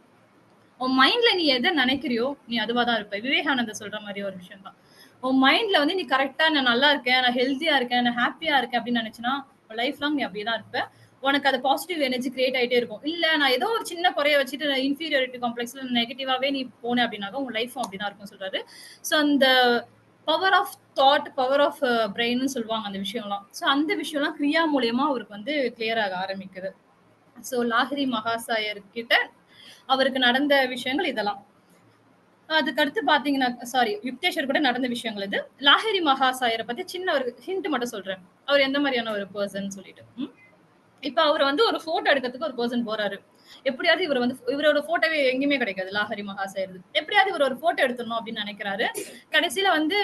உன் மைண்ட்ல நீ எத நினைக்கிறியோ, நீ அதுவா தான் இருப்ப. விவேகானந்தர் சொல்ற மாரி ஒரு விஷயம் தான். உன் மைண்ட்ல வந்து நீ கரெக்ட்டா நான் நல்லா இருக்கேன், நான் ஹெல்த்தியா இருக்கேன், நான் ஹேப்பியா இருக்கேன் அப்படின்னு நினைச்சனா, லைஃப் லாங் நீ அப்படியே தான் இருப்ப. உனக்கு அது பாசிட்டிவ் எனர்ஜி கிரியேட் ஆயிட்டே இருக்கும். இல்ல நான் ஏதோ ஒரு சின்ன குறைய வச்சுட்டு இன்ஃபீரியாரிட்டி காம்ப்ளெக்ஸ்ல நெகட்டிவாவே நீ போன அப்படின்னாக்க, உன் லைஃப்பும் அப்படிதான் இருக்கும்னு சொல்றாரு. சோ அந்த power of thought, power of பிரெயின்னு சொல்லுவாங்க அந்த விஷயம்லாம். சோ அந்த விஷயம்லாம் கிரியா மூலியமா அவருக்கு வந்து கிளியர் ஆக ஆரம்பிக்குது. சோ லாஹிரி மகாசாயர் கிட்ட அவருக்கு நடந்த விஷயங்கள் இதெல்லாம். அதுக்கு அடுத்து பார்த்தீங்கன்னா சாரி யுக்தேஸ்வர் கூட நடந்த விஷயங்கள் இது. லாஹிரி மகாசாயர பத்தி சின்ன ஒரு ஹிண்ட் மட்டும் சொல்றேன். அவர் எந்த மாரியான ஒரு பெர்சன் சொல்லிட்டு. இப்ப அவரு வந்து ஒரு ஃபோட்டோ எடுக்கிறதுக்கு ஒரு பெர்சன் போறாரு. எப்படியாவது இவர வந்து இவரோட ஃபோட்டோவே எங்கேயுமே கிடைக்காது. லாஹரி மகாசாயர்து. எப்படியாவது இவர் ஒரு ஃபோட்டோ எடுத்துடணும் அப்படின்னு நினைக்கிறாரு. கடைசியில வந்து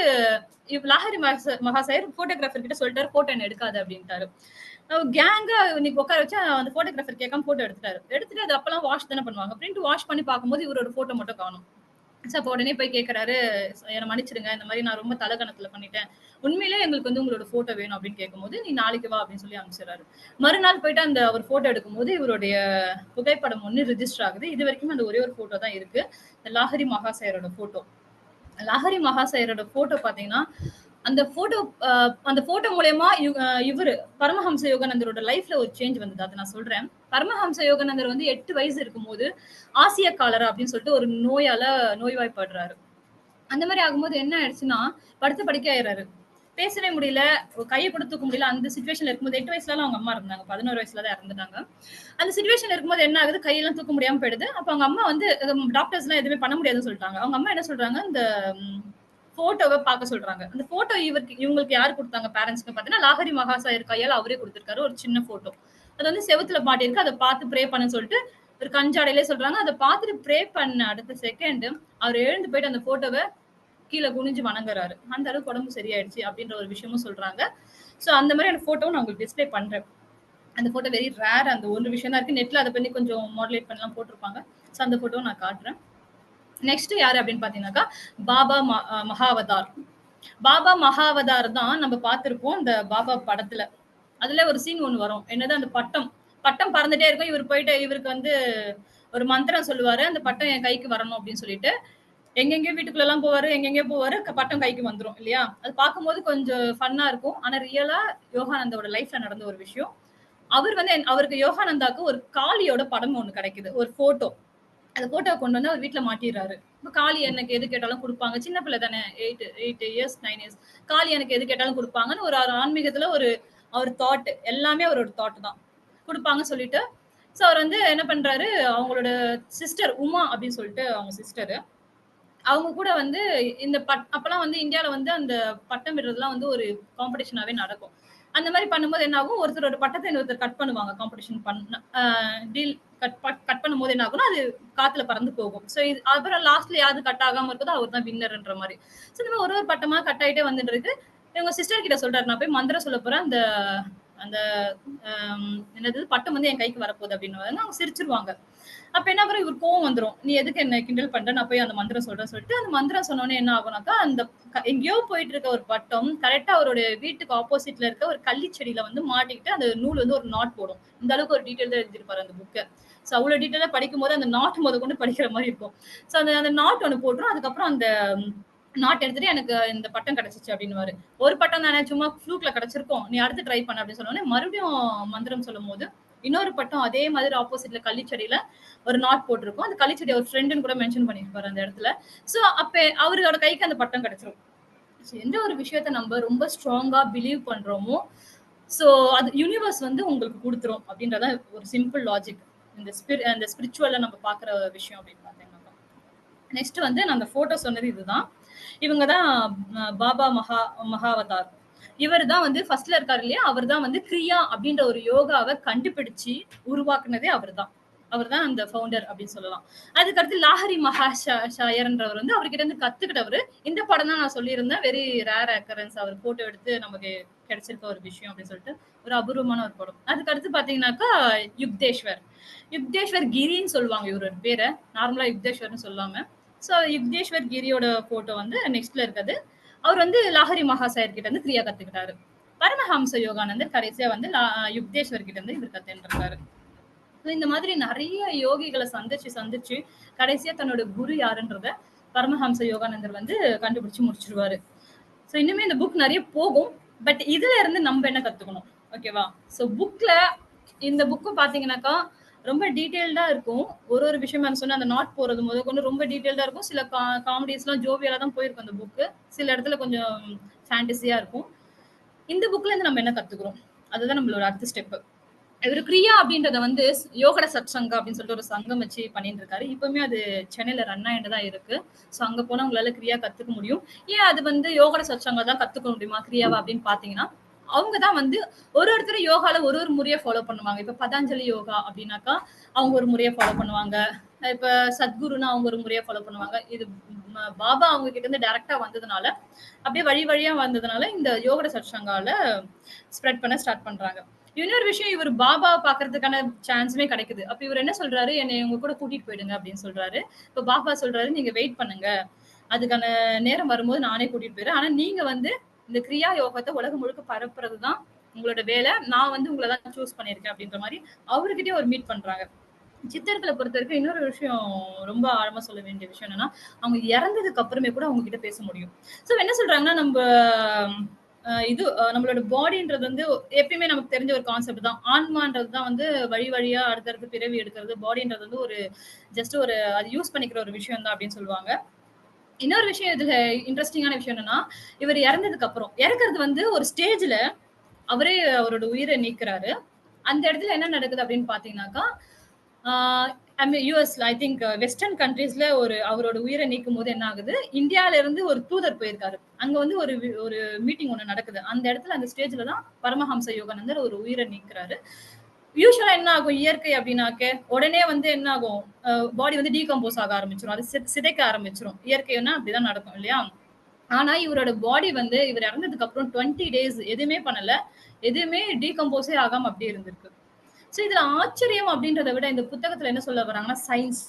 லாஹரி மகாசாயர் ஃபோட்டோகிராஃபர் கிட்ட சொல்லிட்டாரு, "ஃபோட்டோ என்ன எடுக்காத" அப்படின்ட்டாரு. கேங்கா இன்னைக்கு உட்கார வச்சு அந்த ஃபோட்டோகிராஃபர் கேட்காம ஃபோட்டோ எடுத்துட்டாரு. எடுத்துட்டு அது அப்பலாம் வாஷ் தானே பண்ணுவாங்க. அப்படின்ட்டு வாஷ் பண்ணி பார்க்கும்போது இவரோட ஃபோட்டோ மட்டும் காணோம். சோ அப்ப உடனே போய் கேட்கறாரு, "என்ன மன்னிச்சுடுங்க. இந்த மாரி நான் ரொம்ப தலகணத்துல பண்ணிட்டேன். உண்மையிலேயே எங்களுக்கு வந்து உங்களோட ஃபோட்டோ வேணும்." அப்படின்னு கேட்கும்போது, "நீ நாளைக்கு வா" அப்படின்னு சொல்லி அனுப்பிச்சுடுறாரு. மறுநாள் போயிட்டு அந்த அவர் ஃபோட்டோ எடுக்கும்போது, இவருடைய புகைப்படம் ஒண்ணு ரிஜிஸ்டர் ஆகுது. இதுவரைக்கும் அந்த ஒரே ஒரு ஃபோட்டோ தான் இருக்கு. லாஹரி மகாசயரோட ஃபோட்டோ. லாஹரி மகாசயரோட ஃபோட்டோ பார்த்தீங்கன்னா, அந்த ஃபோட்டோ அந்த ஃபோட்டோ மூலியமா இவரு பரமஹம்ச யோகானந்தரோட லைஃப்ல ஒரு சேஞ்ச் வந்தது. அத நான் சொல்றேன். பரமஹம்ச யோகானந்தர் வந்து 8 வயசு இருக்கும்போது, ஆசியா காலரா அப்படின்னு சொல்லிட்டு ஒரு நோயால நோய்வாய்ப்படுறாரு. அந்த மாரி ஆகும்போது என்ன ஆயிடுச்சுன்னா, படுத்த படுக்கை ஆயிடுறாரு. பேசவே முடியல. கைய கூட தூக்க முடியல. அந்த சிச்சுவேஷன்ல இருக்கும்போது 8 வயசுலலாம் அவங்க அம்மா இருந்தாங்க. 11 வயசுல தான் இறந்துட்டாங்க. அந்த சிச்சுவேஷன்ல இருக்கும்போது என்ன ஆகுது, கையெல்லாம் தூக்க முடியாம போயிடுது. அப்ப அவங்க அம்மா வந்து டாக்டர்ஸ்லாம் எதுவுமே பண்ண முடியாதுன்னு சொல்லிட்டாங்க. அவங்க அம்மா என்ன சொல்றாங்க, இந்த போட்டோவை பார்க்க சொல்றாங்க. அந்த போட்டோ இவங்களுக்கு யாரு குடுத்தாங்க பேரண்ட்ஸ்க்கு பார்த்தீங்கன்னா, லாஹரி மகாசாயர் கையால அவரே குடுத்திருக்காரு ஒரு சின்ன போட்டோ. அது வந்து செவுத்துல மாட்டியிருக்கு. அத பார்த்து ப்ரே பண்ண சொல்லிட்டு ஒரு கஞ்சாடையிலே சொல்றாங்க. அத பார்த்துட்டு ப்ரே பண்ண அடுத்த செகண்ட் அவர் எழுந்து போயிட்டு அந்த போட்டோவ கீழ குனிஞ்சு வணங்குறாரு. அந்த அளவுக்கு உடம்பு சரியாயிடுச்சு அப்படின்ற ஒரு விஷயமும் சொல்றாங்க. சோ அந்த மாதிரியான போட்டோவும் நான் உங்களுக்கு டிஸ்ப்ளே பண்றேன். அந்த போட்டோ வெரி ரேர். அந்த ஒரு விஷயம் தான் இருக்கு. நெட்ல அத பண்ணி கொஞ்சம் மாடுலேட் பண்ணலாம் போட்டிருப்பாங்க. சோ அந்த போட்டோவும் நான் காட்டுறேன். நெக்ஸ்ட் யாரு அப்படின்னு பாத்தீங்கன்னாக்கா பாபா மகாவதார். பாபா மகாவதார் தான் நம்ம பார்த்திருப்போம் இந்த பாபா படத்துல. அதுல ஒரு சீன் ஒண்ணு வரும். என்னது அந்த பட்டம் பட்டம் பறந்துட்டே இருக்கும். இவர் போயிட்டு இவருக்கு வந்து ஒரு மந்திரம் சொல்லுவாரு. அந்த பட்டம் என் கைக்கு வரணும் அப்படின்னு சொல்லிட்டு எங்கெங்கயோ வீட்டுக்குள்ள எல்லாம் போவாரு, எங்கெங்கயோ போவாரு. பட்டம் கைக்கு வந்துரும் இல்லையா? அது பார்க்கும்போது கொஞ்சம் ஃபன்னா இருக்கும். ஆனா ரியலா யோகானந்தாவோட லைஃப்ல நடந்த ஒரு விஷயம். அவர் வந்து அவருக்கு யோகானந்தாக்கு ஒரு காளியோட படம் ஒண்ணு கிடைக்குது. ஒரு போட்டோ. அந்த போட்டோவ கொண்டு வந்து அவர் வீட்ல மாட்டிர்றாரு. இப்ப காளி எனக்கு எது கேட்டாலும் குடுப்பாங்க. சின்ன பிள்ளை தானே 8 இயர்ஸ், 9 இயர்ஸ். காளி எனக்கு எது கேட்டாலும் குடுப்பாங்கன்னு ஒரு ஆன்மீகத்துல ஒரு அவர் தாட் எல்லாமே அவரோட தாட் தான். குடுப்பாங்கன்னு சொல்லிட்டு, சோ அவர் வந்து என்ன பண்றாரு, அவங்களோட சிஸ்டர் உமா அப்படின்னு சொல்லிட்டு அவங்க சிஸ்டரு. அவங்க கூட வந்து இந்த அப்பலாம் வந்து இந்தியால வந்து அந்த பட்டம் விடுறதுலாம் வந்து ஒரு காம்படிஷனாவே நடக்கும். அந்த மாரி பண்ணும்போது என்ன ஆகும், ஒருத்தரோட பட்டத்த இன்னொருத்தர் கட் பண்ணுவாங்க. காம்படிஷன் பண்ண டீல் கட் பண்ணும்போது என்ன ஆகும்னா, அது காத்துல பறந்து போகும். சோ இது அப்புறம் லாஸ்ட்ல யாரு கட் ஆகாம இருக்குதோ அவர் தான் வின்னர்ன்ற மாரி. சோ இந்த மாரி ஒரு ஒரு பட்டமா கட் ஆயிட்டே வந்துட்டு இருக்கு. இவங்க சிஸ்டர் கிட்ட சொல்றாரு, "நான் போய் மந்திரம் சொல்லப் போறேன். அந்த அந்த என்னது பட்டம் வந்து என் கைக்கு வரப்போகுது" அப்படின்னு அவங்க சிரிச்சுருவாங்க. அப்ப என்ன பண்ணும் இவர் கோவம் வந்துரும். நீ எதுக்கு என்ன கிண்டல் பண்ற? நான் போய் அந்த மந்திரம் சொல்றேன்னு சொல்லிட்டு, அந்த மந்திரம் சொன்னோனே என்ன ஆகும்னாக்கா, அந்த எங்கேயோ போயிட்டு இருக்க ஒரு பட்டம் கரெக்ட்டா அவருடைய வீட்டுக்கு ஆப்போசிட்ல இருக்க ஒரு கள்ளி செடியில வந்து மாட்டிக்கிட்டு, அந்த நூல் வந்து ஒரு நாட் போடும். இந்த அளவுக்கு ஒரு டீட்டெயில் தான் எழுதியிருப்பாரு அந்த புக்க. சோ அவ்வளவு டீட்டெயிலா படிக்கும்போது அந்த நாட் முதற்கொண்டு படிக்கிற மாரி இருக்கும். சோ அந்த அந்த நாட் ஒண்ணு போட்டுரும். அதுக்கப்புறம் அந்த நாட் எடுத்துட்டு எனக்கு இந்த பட்டம் கிடைச்சுச்சு அப்படின்னுவாரு. ஒரு பட்டம் தானே சும்மா ஃப்ளூக்ல கிடைச்சிருக்கும். நீ அடுத்து ட்ரை பண்ணு அப்படின்னு சொன்னோனே, மறுபடியும் மந்திரம் சொல்லும்போது, இன்னொரு பட்டம் அதே மாதிரி ஆப்போசிட்ல கள்ளிச்செடியில ஒரு நாட் போட்டிருக்கும். அந்த கள்ளிச்செடி அவர் ஃப்ரெண்டுன்னு கூட மென்ஷன் பண்ணியிருப்பாரு அந்த இடத்துல. சோ அப்ப அவரோட கைக்கு அந்த பட்டம் கிடைச்சிரும். எந்த ஒரு விஷயத்த நம்ம ரொம்ப ஸ்ட்ராங்கா பிலீவ் பண்றோமோ, சோ அது யூனிவர்ஸ் வந்து உங்களுக்கு குடுத்துரும் அப்படின்றத ஒரு சிம்பிள் லாஜிக். இந்த ஸ்பிரிச்சுவல்ல நம்ம பார்க்குற விஷயம் அப்படின்னு பார்த்தீங்கன்னா. நெக்ஸ்ட் வந்து நான் அந்த போட்டோ சொன்னது இதுதான். இவங்க தான் பாபா மகாவதார். இவர் தான் வந்து ஃபர்ஸ்ட்ல இருக்காரு இல்லையா? அவர் தான் வந்து கிரியா அப்படின்ற ஒரு யோகாவை கண்டுபிடிச்சு உருவாக்குனதே அவர் தான். அவர் தான் அந்த ஃபவுண்டர் அப்படின்னு சொல்லலாம். அதுக்கடுத்து லாஹரி ஷாயர்ன்றவர் வந்து அவர்கிட்ட இருந்து கத்துக்கிட்டவரு. இந்த படம் தான் நான் சொல்லியிருந்தேன். Very rare occurrence. அவர் போட்டோ எடுத்து நமக்கு கிடைச்சிருக்க ஒரு விஷயம் அப்படின்னு சொல்லிட்டு ஒரு அபூர்வமான ஒரு படம். அதுக்கடுத்து பாத்தீங்கன்னாக்கா யுக்தேஸ்வர். யுக்தேஸ்வர் கிரின்னு சொல்லுவாங்க இவரோட பேரை. நார்மலா யுக்தேஸ்வர்னு சொல்லாம. சோ யுக்தேஸ்வர் கிரியோட போட்டோ வந்து நெக்ஸ்ட்ல இருக்குது. அவர் வந்து லாஹரி மகாசாயர் கிட்ட இருந்து கிரியா கத்துக்கிட்டாரு. பரமஹம்ச யோகானந்தர் கடைசியா வந்து யுக்தேஸ்வர் கிட்ட இருந்து இவர் கத்துன்றாரு. இந்த மாதிரி நிறைய யோகிகளை சந்திச்சு சந்திச்சு கடைசியா தன்னோட குரு யாருன்றத பரமஹம்ச யோகானந்தர் வந்து கண்டுபிடிச்சு முடிச்சிருவாரு. சோ இன்னுமே இந்த புக் நிறைய போகும். பட் இதுல இருந்து நம்ம என்ன கத்துக்கணும்? ஓகேவா? சோ புக்ல இந்த புக்கு பாத்தீங்கன்னாக்கா ரொம்ப டீடைல்டா இருக்கும். ஒரு ஒரு விஷயம் நான் சொன்ன அந்த நாட் போறது முதற்கொண்டு ரொம்ப டீடைல்டா இருக்கும். சில காமெடிஸ்லாம் ஜோவியலா தான் போயிருக்கும் அந்த புக்கு. சில இடத்துல கொஞ்சம் ஃபேண்டஸியா இருக்கும். இந்த புக்ல இருந்து நம்ம என்ன கத்துக்கிறோம்? அதுதான் நம்மளோட அடுத்த ஸ்டெப். இவரு கிரியா அப்படின்றத வந்து யோகட சத்சங்கா அப்படின்னு சொல்லிட்டு ஒரு சங்கம் வச்சு பண்ணிட்டு இருக்காரு. இப்பவுமே அது சென்னையில ரன் ஆயிட்டு தான் இருக்கு. சோ அங்க போனா உங்களால கிரியா கத்துக்க முடியும். ஏன் அது வந்து யோகட சத்சங்கா தான் கத்துக்க முடியுமா கிரியாவா அப்படின்னு பாத்தீங்கன்னா, அவங்க தான் வந்து ஒரு ஒருத்தரும் யோகால ஒரு ஒரு முறைய ஃபாலோ பண்ணுவாங்க. இப்ப பதாஞ்சலி யோகா அப்படின்னாக்கா, அவங்க ஒரு முறைய ஃபாலோ பண்ணுவாங்க. இப்ப சத்குருன்னா அவங்க ஒரு முறைய ஃபாலோ பண்ணுவாங்க. இது பாபா அவங்க கிட்ட இருந்து டைரக்டா வந்ததுனால, அப்படியே வழி வழியா வந்ததுனால இந்த யோகட சத்சங்கால ஸ்ப்ரெட் பண்ண ஸ்டார்ட் பண்றாங்க. இன்னொரு விஷயம் இவர் பாபாவை பாக்குறதுக்கான சான்ஸுமே கிடைக்குது. அப்ப இவர் என்ன சொல்றாரு, என்னை உங்க கூட கூட்டிட்டு போயிடுங்க அப்படின்னு சொல்றாரு. இப்ப பாபா சொல்றாரு, நீங்க வெயிட் பண்ணுங்க. அதுக்கான நேரம் வரும்போது நானே கூட்டிட்டு போயிடுறேன். ஆனா நீங்க வந்து இந்த கிரியா யோகத்தை உலகம் முழுக்க பரப்புறது தான் உங்களோட வேலை. நான் வந்து உங்களை தான் சூஸ் பண்ணியிருக்கேன் அப்படின்ற மாதிரி அவர்கிட்டயே ஒரு மீட் பண்றாங்க. சித்தர்களை பொறுத்த வரைக்கும் இன்னொரு விஷயம் ரொம்ப ஆழமா சொல்ல வேண்டிய விஷயம் என்னன்னா, அவங்க இறந்ததுக்கு அப்புறமே கூட அவங்க கிட்ட பேச முடியும். சோ என்ன சொல்றாங்கன்னா, நம்ம இது நம்மளோட பாடின்றது வந்து எப்பயுமே நமக்கு தெரிஞ்ச ஒரு கான்செப்ட் தான். ஆன்மான்றது தான் வந்து வழி வழியா அடுத்தடுத்து பிறவி எடுக்கிறது. பாடின்றது வந்து ஒரு ஜஸ்ட் ஒரு அது யூஸ் பண்ணிக்கிற ஒரு விஷயம் தான் அப்படின்னு சொல்லுவாங்க. இன்னொரு விஷயம் இதுல இன்ட்ரெஸ்டிங்கான விஷயம் என்னன்னா, இவர் இறந்ததுக்கு அப்புறம் இறக்குறது வந்து ஒரு ஸ்டேஜ்ல அவரே அவரோட உயிரை நீக்குறாரு. அந்த இடத்துல என்ன நடக்குது அப்படின்னு பாத்தீங்கன்னாக்கா, யூஎஸ்ல ஐ திங்க் வெஸ்டர்ன் கண்ட்ரீஸ்ல அவரோட உயிரை நீக்கும் போது என்ன ஆகுது, இந்தியால இருந்து ஒரு தூதர் போயிருக்காரு. அங்க வந்து ஒரு மீட்டிங் ஒண்ணு நடக்குது. அந்த இடத்துல அந்த ஸ்டேஜ்ல தான் பரமஹம்ச யோகானந்தர் ஒரு உயிரை நீக்குறாரு. யூசுவலா என்ன ஆகும் இயற்கை அப்படின்னாக்க, உடனே வந்து என்ன ஆகும், பாடி வந்து டீகம்போஸ் ஆக ஆரம்பிச்சிரும். அது சிதைக்க ஆரம்பிச்சிரும். இயற்கைன்னா அப்படிதான் நடக்கும் இல்லையா? ஆனா இவரோட பாடி வந்து இவர் இறந்ததுக்கு அப்புறம் 20 டேஸ் எதுவுமே பண்ணல. எதுவுமே டீகம்போஸே ஆகாம அப்படியே இருந்திருக்கு. சோ இதுல ஆச்சரியம் அப்படின்றத விட இந்த புத்தகத்துல என்ன சொல்ல வராங்கன்னா சயின்ஸ்.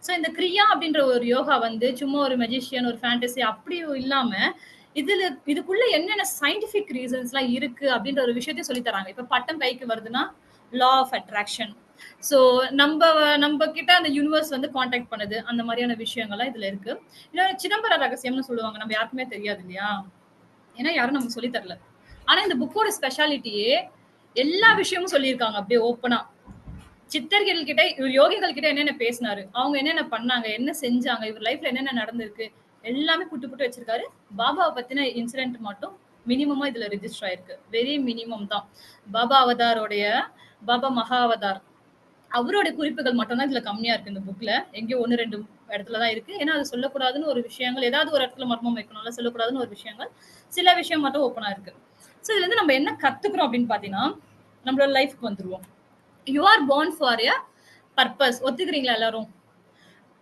சோ இந்த கிரியா அப்படின்ற ஒரு யோகா வந்து சும்மா ஒரு மெஜிஷியன் ஒரு ஃபேண்டசி அப்படி இல்லாம இதுல இதுக்குள்ள என்னென்ன சயின்டிபிக் ரீசன்ஸ் எல்லாம் இருக்கு அப்படின்ற ஒரு விஷயத்தையும் சொல்லி தராங்க. இப்ப பட்டம் கைக்கு வருதுன்னா லா ஆஃப் அட்ராக்ஷன். சோ நம்ம நம்ம கிட்ட அந்த யூனிவர்ஸ் வந்து காண்டாக்ட் பண்ணுது. அந்த மாதிரியான விஷயங்கள்லாம் இதுல இருக்கு. இன்னொரு சிதம்பர ரகசியம்னு சொல்லுவாங்க. நம்ம யாருக்குமே தெரியாது இல்லையா? ஏன்னா யாரும் நமக்கு சொல்லி தரல. ஆனா இந்த புக்கோட ஸ்பெஷாலிட்டியே எல்லா விஷயமும் சொல்லியிருக்காங்க அப்படியே ஓப்பனா. சித்தர்கள் கிட்ட இவர் யோகிகள் கிட்ட என்னென்ன பேசினாரு, அவங்க என்னென்ன பண்ணாங்க, என்ன செஞ்சாங்க, இவர் லைஃப்ல என்னென்ன நடந்திருக்கு, எல்லாமே புட்டு புட்டு வச்சிருக்காரு. பாபாவை பத்தின இன்சிடென்ட் மட்டும் மினிமமா இதுல ரிஜிஸ்டர் ஆயிருக்கு. வெரி மினிமம் தான். பாபா அவதாரோடைய பாபா மகா அவதார் அவரோட குறிப்புகள் மட்டும் தான் இதுல கம்மியா இருக்கு இந்த புக்ல. எங்கேயோ 1, 2 இடத்துல தான் இருக்கு. ஏன்னா அது சொல்லக்கூடாதுன்னு ஒரு விஷயங்கள், ஏதாவது ஒரு இடத்துல மர்மம் வைக்கணும்ல, சொல்லக்கூடாதுன்னு ஒரு விஷயங்கள். சில விஷயம் மட்டும் ஓப்பனா இருக்கு. சோ இதுல இருந்து நம்ம என்ன கத்துக்கிறோம் அப்படின்னு பாத்தீங்கன்னா, நம்மளோட லைஃப்க்கு வந்துருவோம். You are born for a purpose. ஒத்துக்கிறீங்களா எல்லாரும்?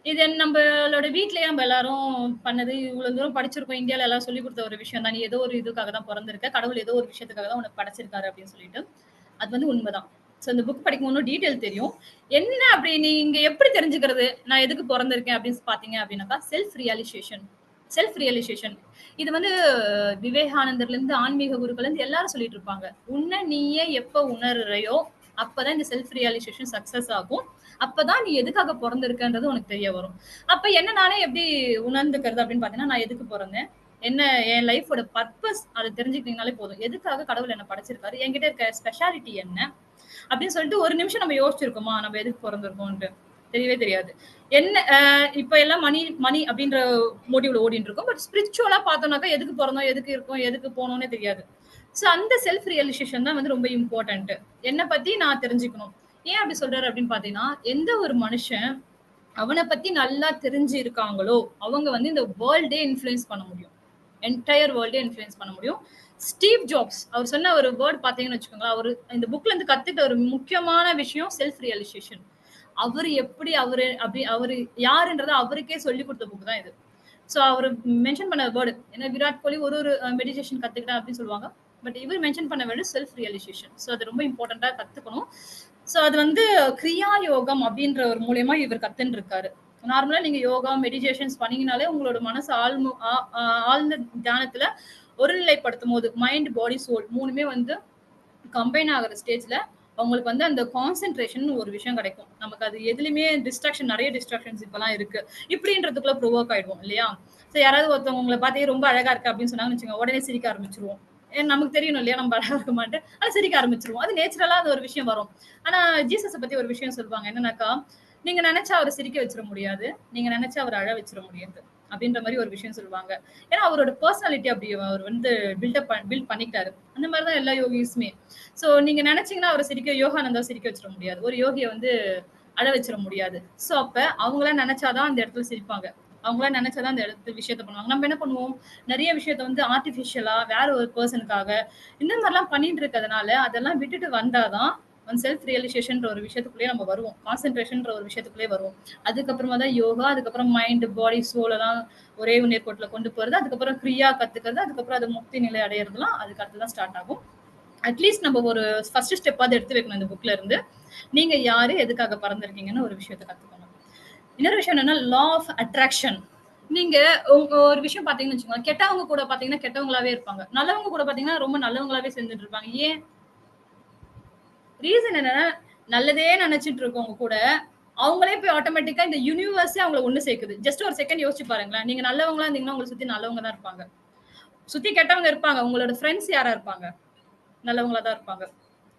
இது நம்மளோட வீட்லயே நம்ம எல்லாரும் பண்ணது. இவ்வளவு தூரம் படிச்சிருக்கோம். இந்தியால எல்லாரும் சொல்லிக் கொடுத்த ஒரு விஷயம் தான். நீ ஏதோ ஒரு இதுக்காக தான் பிறந்திருக்க. கடவுள் ஏதோ ஒரு விஷயத்துக்காக தான் உனக்கு படைச்சிருக்காரு அப்படின்னு சொல்லிட்டு. அது வந்து உண்மைதான். சோ இந்த புக் படிக்கும் இன்னும் டீடைல் தெரியும். என்ன அப்படி நீங்க எப்படி தெரிஞ்சுக்கிறது? நான் எதுக்கு பிறந்திருக்கேன் அப்படின்னு பாத்தீங்க அப்படின்னாக்கா செல்ஃப் ரியலைசேஷன். Self realisation. இது வந்து விவேகானந்தர்ல இருந்து ஆன்மீக குருக்கள் இருந்து எல்லாரும் சொல்லிட்டு இருப்பாங்க. உன்னை நீயே எப்ப உணர்றையோ அப்பதான் இந்த செல்ஃப் ரியலைசேஷன் சக்சஸ் ஆகும். அப்பதான் நீ எதுக்காக பிறந்திருக்கன்றது உனக்கு தெரிய வரும். அப்ப என்ன நானே எப்படி உணர்ந்துக்கிறது அப்படின்னு பாத்தீங்கன்னா, நான் எதுக்கு பிறந்தேன்? என்ன என் லைஃபோட பர்பஸ் அதை தெரிஞ்சுக்கிட்டீங்கனாலே போதும். எதுக்காக கடவுள் என்ன படைச்சிருக்காரு? என்கிட்ட இருக்க ஸ்பெஷாலிட்டி என்ன? அப்படின்னு சொல்லிட்டு ஒரு நிமிஷம் நம்ம யோசிச்சிருக்கோமா? நம்ம எதுக்கு பிறந்திருக்கோம்ட்டு? தெரியவே தெரியாது. என்ன இப்ப எல்லாம் மணி மணி அப்படின்ற மோட்டிவ்ல ஓடிட்டு இருக்கோம். பட் ஸ்பிரிச்சுவலா பார்த்தோம்னாக்கா எதுக்கு பிறந்தோம், எதுக்கு இருக்கோம், எதுக்கு போனோம்னே தெரியாது. சோ அந்த செல்ஃப் ரியலைசேஷன் தான் வந்து ரொம்ப இம்பார்ட்டன்ட். என்ன பத்தி நான் தெரிஞ்சுக்கணும். ஏன் அப்படி சொல்றாரு அப்படின்னு பாத்தீங்கன்னா, எந்த ஒரு மனுஷன் அவனை பத்தி நல்லா தெரிஞ்சு இருக்காங்களோ, அவங்க வந்து இந்த வேர்ல்டே இன்ஃப்ளூயன்ஸ் பண்ண முடியும். என்டையர் வேர்ல்டே இன்ஃப்ளூயன்ஸ் பண்ண முடியும். ஸ்டீவ் ஜாப்ஸ் அவர் சொன்ன ஒரு வேர்ட் பாத்தீங்கன்னு வச்சுக்கோங்களேன், அவரு இந்த புக்ல இருந்து கத்துக்கிட்ட ஒரு முக்கியமான விஷயம் செல்ஃப் ரியலைசேஷன். அவரு எப்படி அவரு யாருன்றத அவருக்கே சொல்லி கொடுத்த புக் தான் இது. சோ அவரு மென்ஷன் பண்ண வேர்டு ஏன்னா விராட் கோலி ஒரு மெடிடேஷன் கத்துக்கிட்டா அப்படின்னு சொல்லுவாங்க. பட் இவர் மென்ஷன் பண்ண வேர்டு செல்ஃப் ரியலைசேஷன். சோ அது ரொம்ப இம்பார்ட்டண்டா கத்துக்கணும். சோ அது வந்து கிரியா யோகம் அப்படின்ற ஒரு மூலியமா இவர் கத்துன்னு இருக்காரு. நார்மலா நீங்க யோகா மெடிடேஷன்ஸ் பண்ணீங்கனாலே உங்களோட மனசு ஆழ்ந்த தியானத்துல ஒருநிலைப்படுத்தும் போது மைண்ட் பாடி சோல் மூணுமே வந்து கம்பைன் ஆகிற ஸ்டேஜ்ல அவங்களுக்கு வந்து அந்த கான்சென்ட்ரேஷன் ஒரு விஷயம் கிடைக்கும். நமக்கு அது எதுலயுமே டிஸ்ட்ராக்ஷன் நிறைய டிஸ்ட்ராக்ஷன்ஸ் இப்பெல்லாம் இருக்கு. இப்படின்றதுக்குள்ள ப்ரொவோக் ஆயிடுவோம் இல்லையா? சோ யாராவது ஒருத்தவங்க உங்களை பார்த்தே ரொம்ப அழகா இருக்கு அப்படின்னு சொன்னாங்கன்னு வச்சுக்கோங்க, உடனே சிரிக்க ஆரம்பிச்சிருவோம். நமக்கு தெரியணும் இல்லையா நம்ம அழகா இருக்க மாட்டேன். ஆனா சிரிக்க ஆரம்பிச்சிருவோம். அது நேச்சுரலா அது ஒரு விஷயம் வரும். ஆனா ஜீசஸ பத்தி ஒரு விஷயம் சொல்லுவாங்க. என்னன்னாக்கா, நீங்க நினைச்சா அவரை சிரிக்க வச்சிட முடியாது. நீங்க நினைச்சா அவரை அழ வச்சிட முடியாது. அப்படின்ற மாதிரி ஒரு விஷயம் சொல்லுவாங்க. ஏன்னா அவரோட பர்சனாலிட்டி அப்படி அவர் வந்து பில்ட் பண்ணிட்டாரு. அந்த மாதிரிதான் எல்லா யோகிஸுமே. சோ நீங்க நினைச்சீங்கன்னா அவரை யோகானந்தா சிரிக்க வச்சிட முடியாது. ஒரு யோகியை வந்து அழ வச்சிட முடியாது. சோ அப்ப அவங்களா நினைச்சாதான் அந்த இடத்துல சிரிப்பாங்க. அவங்களா நினைச்சாதான் அந்த இடத்துல விஷயத்த பண்ணுவாங்க. நம்ம என்ன பண்ணுவோம்? நிறைய விஷயத்த வந்து ஆர்டிபிஷியலா வேற ஒரு பர்சனுக்காக இந்த மாதிரிலாம் பண்ணிட்டு இருக்கிறதுனால அதெல்லாம் விட்டுட்டு வந்தாதான் செல்ஃப் ரியலைசேஷன் ஒரு விஷயத்துக்குள்ளேயே நம்ம வருவோம். கான்சென்ட்ரேஷன் ஒரு விஷயத்துக்குள்ளே வருவோம். அதுக்கப்புறமா தான் யோகா, அதுக்கப்புறம் மைண்ட் பாடி சோல் எல்லாம் ஒரே நேர்கோட்டில் கொண்டு போறது, அதுக்கப்புறம் கிரியா கத்துக்கிறது, அதுக்கப்புறம் அது முக்தி நிலை அடையிறதுலாம் அதுக்கு அடுத்துதான் ஸ்டார்ட் ஆகும். அட்லீஸ்ட் நம்ம ஒரு ஃபர்ஸ்ட் ஸ்டெப்பாவது எடுத்து வைக்கணும் இந்த புக்ல இருந்து. நீங்க யாரு எதுக்காக பறந்திருக்கீங்கன்னு ஒரு விஷயத்த கத்துக்கணும். இன்னொரு விஷயம் என்னன்னா லா ஆஃப் அட்ராக்ஷன். நீங்க ஒரு விஷயம் பாத்தீங்கன்னு வச்சுக்கோங்க, கெட்டவங்க கூட பாத்தீங்கன்னா கெட்டவங்களாவே இருப்பாங்க. நல்லவங்க கூட பாத்தீங்கன்னா ரொம்ப நல்லவங்களாவே சேர்ந்துட்டு இருப்பாங்க. ஏன்? ரீசன் என்னன்னா நல்லதே நினைச்சிட்டு இருக்கவங்க கூட அவங்களே போய் ஆட்டோமேட்டிக்கா இந்த யூனிவர்ஸே அவங்கள ஒண்ணு சேர்க்குது. ஜஸ்ட் ஒரு செகண்ட் யோசிச்சு பாருங்களேன். நீங்க நல்லவங்களா இருந்தீங்கன்னா உங்களை சுத்தி நல்லவங்க தான் இருப்பாங்க. சுத்தி கெட்டவங்க இருப்பாங்க. உங்களோட ஃப்ரெண்ட்ஸ் யாரா இருப்பாங்க? நல்லவங்களா தான் இருப்பாங்க.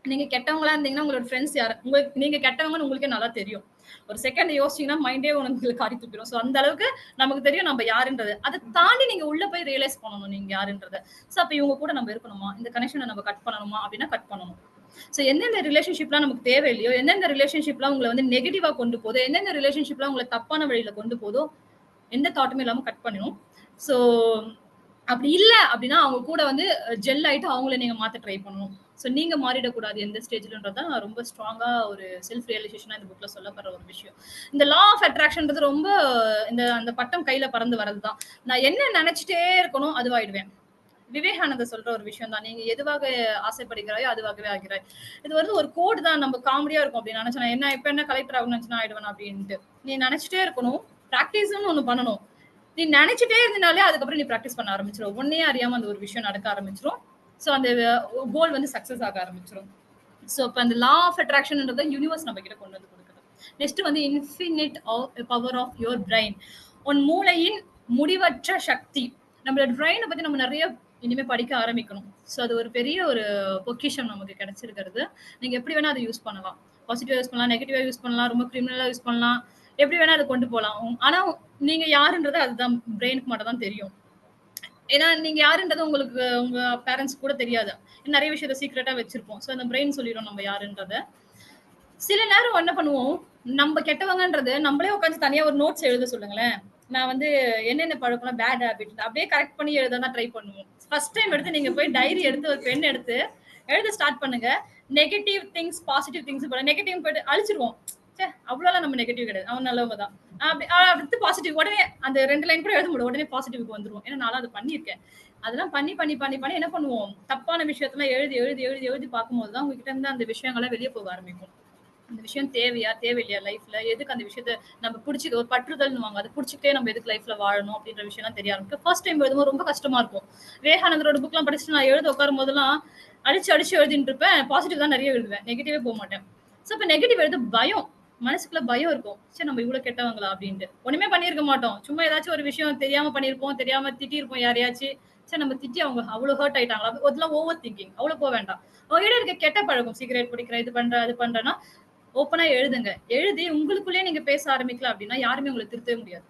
நீங்க கெட்டவங்களா இருந்தீங்கன்னா உங்களோட ஃப்ரெண்ட்ஸ் யாரு? நீங்க கெட்டவங்கன்னு உங்களுக்கே நல்லா தெரியும். ஒரு செகண்ட் யோசிச்சீங்கன்னா மைண்டே உங்களுக்கு காரி துப்பிடும். சோ அந்த அளவுக்கு நமக்கு தெரியும் நம்ம யாருன்றது. அதை தாண்டி நீங்க உள்ள போய் ரியலைஸ் பண்ணணும் நீங்க யாருன்றத. சோ அப்ப இவங்க கூட நம்ம இருக்கணுமா? இந்த கனெக்ஷனை நம்ம கட் பண்ணணுமா? அப்படின்னா கட் பண்ணணும். ஸோ எந்தெந்த ரிலேஷன்ஷிப்லாம் நமக்கு தேவையில்லையோ, எந்தெந்த ரிலேஷன்ஷிப்லாம் உங்கள வந்து நெகட்டிவா கொண்டு போதோ, எந்தெந்த ரிலேஷன்ஷிப்லாம் உங்கள தப்பான வழியில கொண்டு போதோ, எந்த தாட்டுமே இல்லாம கட் பண்ணணும். ஸோ அப்படி இல்ல அப்படின்னா, அவங்க கூட வந்து ஜெல் ஆயிட்டு அவங்கள நீங்க மாத்த ட்ரை பண்ணணும். ஸோ நீங்க மாறிடக்கூடாது எந்த ஸ்டேஜ்லன்றது தான் ரொம்ப ஸ்ட்ராங்கா ஒரு செல்ஃப் ரியலைசேஷனா இந்த புக்ல சொல்லப்படுற ஒரு விஷயம். இந்த லா ஆஃப் அட்ராக்ஷன்றது ரொம்ப அந்த பட்டம் கையில பறந்து வரது தான். நான் என்ன நெனச்சுட்டே இருக்கனோ அதுவாயிடுவேன். விவேகானந்தர் சொல்ற ஒரு விஷயம் தான். நீங்க எதுவாக ஆசைப்படுகிறாயோ அதுவாகவே ஆகிறாய். இது வந்து ஒரு கோட் தான். நம்ம காமெடியா இருக்கும் அப்படி நினைச்சா என்ன இப்ப என்ன கலெக்டர் ஆகணும்னு நினைச்சா ஆயிடுவேன் அப்படின்ட்டு. நீ நினைச்சிட்டே இருக்கணும். பிராக்டிஸ்னு ஒண்ணு பண்ணணும். நீ நினைச்சிட்டே இருந்தனாலே அதுக்கப்புறம் நீ பிராக்டிஸ் பண்ண ஆரம்பிச்சிரும். உன்னையே அறியாம அந்த ஒரு விஷயம் நடக்க ஆரம்பிச்சிரும். சோ அந்த கோல் வந்து சக்சஸ் ஆக ஆரம்பிச்சிரும். சோ அப்ப அந்த லா ஆஃப் அட்ராக்ஷன்ன்றத யூனிவர்ஸ் நம்ம கிட்ட கொண்டு வந்து கொடுக்குது. நெக்ஸ்ட் வந்து infinite power of your brain. உன் மூளையின் முடிவற்ற சக்தி. நம்மளோட பிரைனை பத்தி நம்ம நிறைய இனிமே படிக்க ஆரம்பிக்கணும். சோ அது ஒரு பெரிய ஒரு பொக்கிஷம் நமக்கு கிடைச்சிருக்கிறது. நீங்க எப்படி வேணா அதை யூஸ் பண்ணலாம். பாசிட்டிவா யூஸ் பண்ணலாம், நெகட்டிவா யூஸ் பண்ணலாம், ரொம்ப கிரிமினலா யூஸ் பண்ணலாம். எப்படி வேணா அதை கொண்டு போகலாம். ஆனா நீங்க யாருன்றது அதுதான் பிரெயினுக்கு மட்டும் தான் தெரியும். ஏன்னா நீங்க யாருன்றது உங்களுக்கு உங்க பேரண்ட்ஸ் கூட தெரியாது. நிறைய விஷயத்த சீக்கிரட்டா வச்சிருப்போம். சோ அந்த பிரெயின் சொல்லிடும் நம்ம யாருன்றத. சில நேரம் என்ன பண்ணுவோம், நம்ம கெட்டவங்கன்றது நம்மளே உட்காந்து தனியா ஒரு நோட்ஸ் எழுத சொல்லுங்களேன். நான் வந்து என்னென்ன பழக்கம்லாம் பேட் ஹேபிட் அப்படியே கரெக்ட் பண்ணி எழுத தான் ட்ரை பண்ணுவோம். ஃபர்ஸ்ட் டைம் எடுத்து நீங்க போய் டைரி எடுத்து ஒரு பென் எடுத்து எழுத ஸ்டார்ட் பண்ணுங்க. நெகட்டிவ் திங்ஸ் பாசிட்டிவ் திங்ஸ் போல நெகட்டிவ் போயிட்டு அழிச்சிருவோம். அவ்வளோலாம் நம்ம நெகட்டிவ் கிடையாது. அவன் நல்லவங்க தான். அப்படி பாசிட்டிவ் உடனே அந்த 2 லைன் கூட எழுத முடியும். உடனே பாசிட்டிவ்க்கு வந்துருவோம். ஏன்னா நானும் அதை பண்ணியிருக்கேன். அதெல்லாம் பண்ணி பண்ணி பண்ணி பண்ணி என்ன பண்ணுவோம், தப்பான விஷயத்தெல்லாம் எழுதி எழுதி எழுதி எழுதி பார்க்கும்போது தான் உங்ககிட்ட இருந்து அந்த விஷயங்கள்லாம் வெளியே போக ஆரம்பிக்கும். அந்த விஷயம் தேவையா தேவையில்லையா லைஃப்ல, எதுக்கு அந்த விஷயத்த நம்ம பிடிச்சது ஒரு பற்றுதல்னுவாங்க, அதை பிடிச்சிட்டே நம்ம எதுக்கு லைஃப்ல வாழணும் அப்படின்ற விஷயம்லாம் தெரிய ஆரம்பிக்கும். ஃபர்ஸ்ட் டைம் எழுதும்போது ரொம்ப கஷ்டமா இருக்கும். விவேகானந்தரோட புக்லாம் படிச்சுட்டு நான் எழுத உட்காரும் போதெல்லாம் அடிச்சு அடிச்சு எழுதிட்டு இருப்பேன். பாசிட்டிவ் தான் நிறைய எழுதுவேன், நெகட்டிவே போக மாட்டேன். ஸோ இப்போ நெகட்டிவ் எழுத பயம், மனசுக்குள்ள பயம் இருக்கும். சரி நம்ம இவ்வளவு கெட்டவங்களா அப்படின்ட்டு. ஒண்ணுமே பண்ணியிருக்க மாட்டோம். சும்மா ஏதாச்சும் ஒரு விஷயம் தெரியாம பண்ணியிருப்போம், தெரியாம திட்டியிருப்போம் யாரையாச்சும். சரி நம்ம திட்டி அவங்க அவ்வளவு ஹர்ட் ஆயிட்டாங்களா, அதெல்லாம் ஓவர் திங்கிங். அவ்வளவு போக வேண்டாம். உங்ககிட்ட இருக்க கெட்ட பழக்கம், சிகரெட் பிடிக்கிறேன், இது பண்றேன் அது பண்றேன்னா ஓப்பனா எழுதுங்க. எழுதி உங்களுக்குள்ளேயே நீங்க பேச ஆரம்பிக்கல அப்படின்னா யாருமே உங்களை திருத்தவே முடியாது.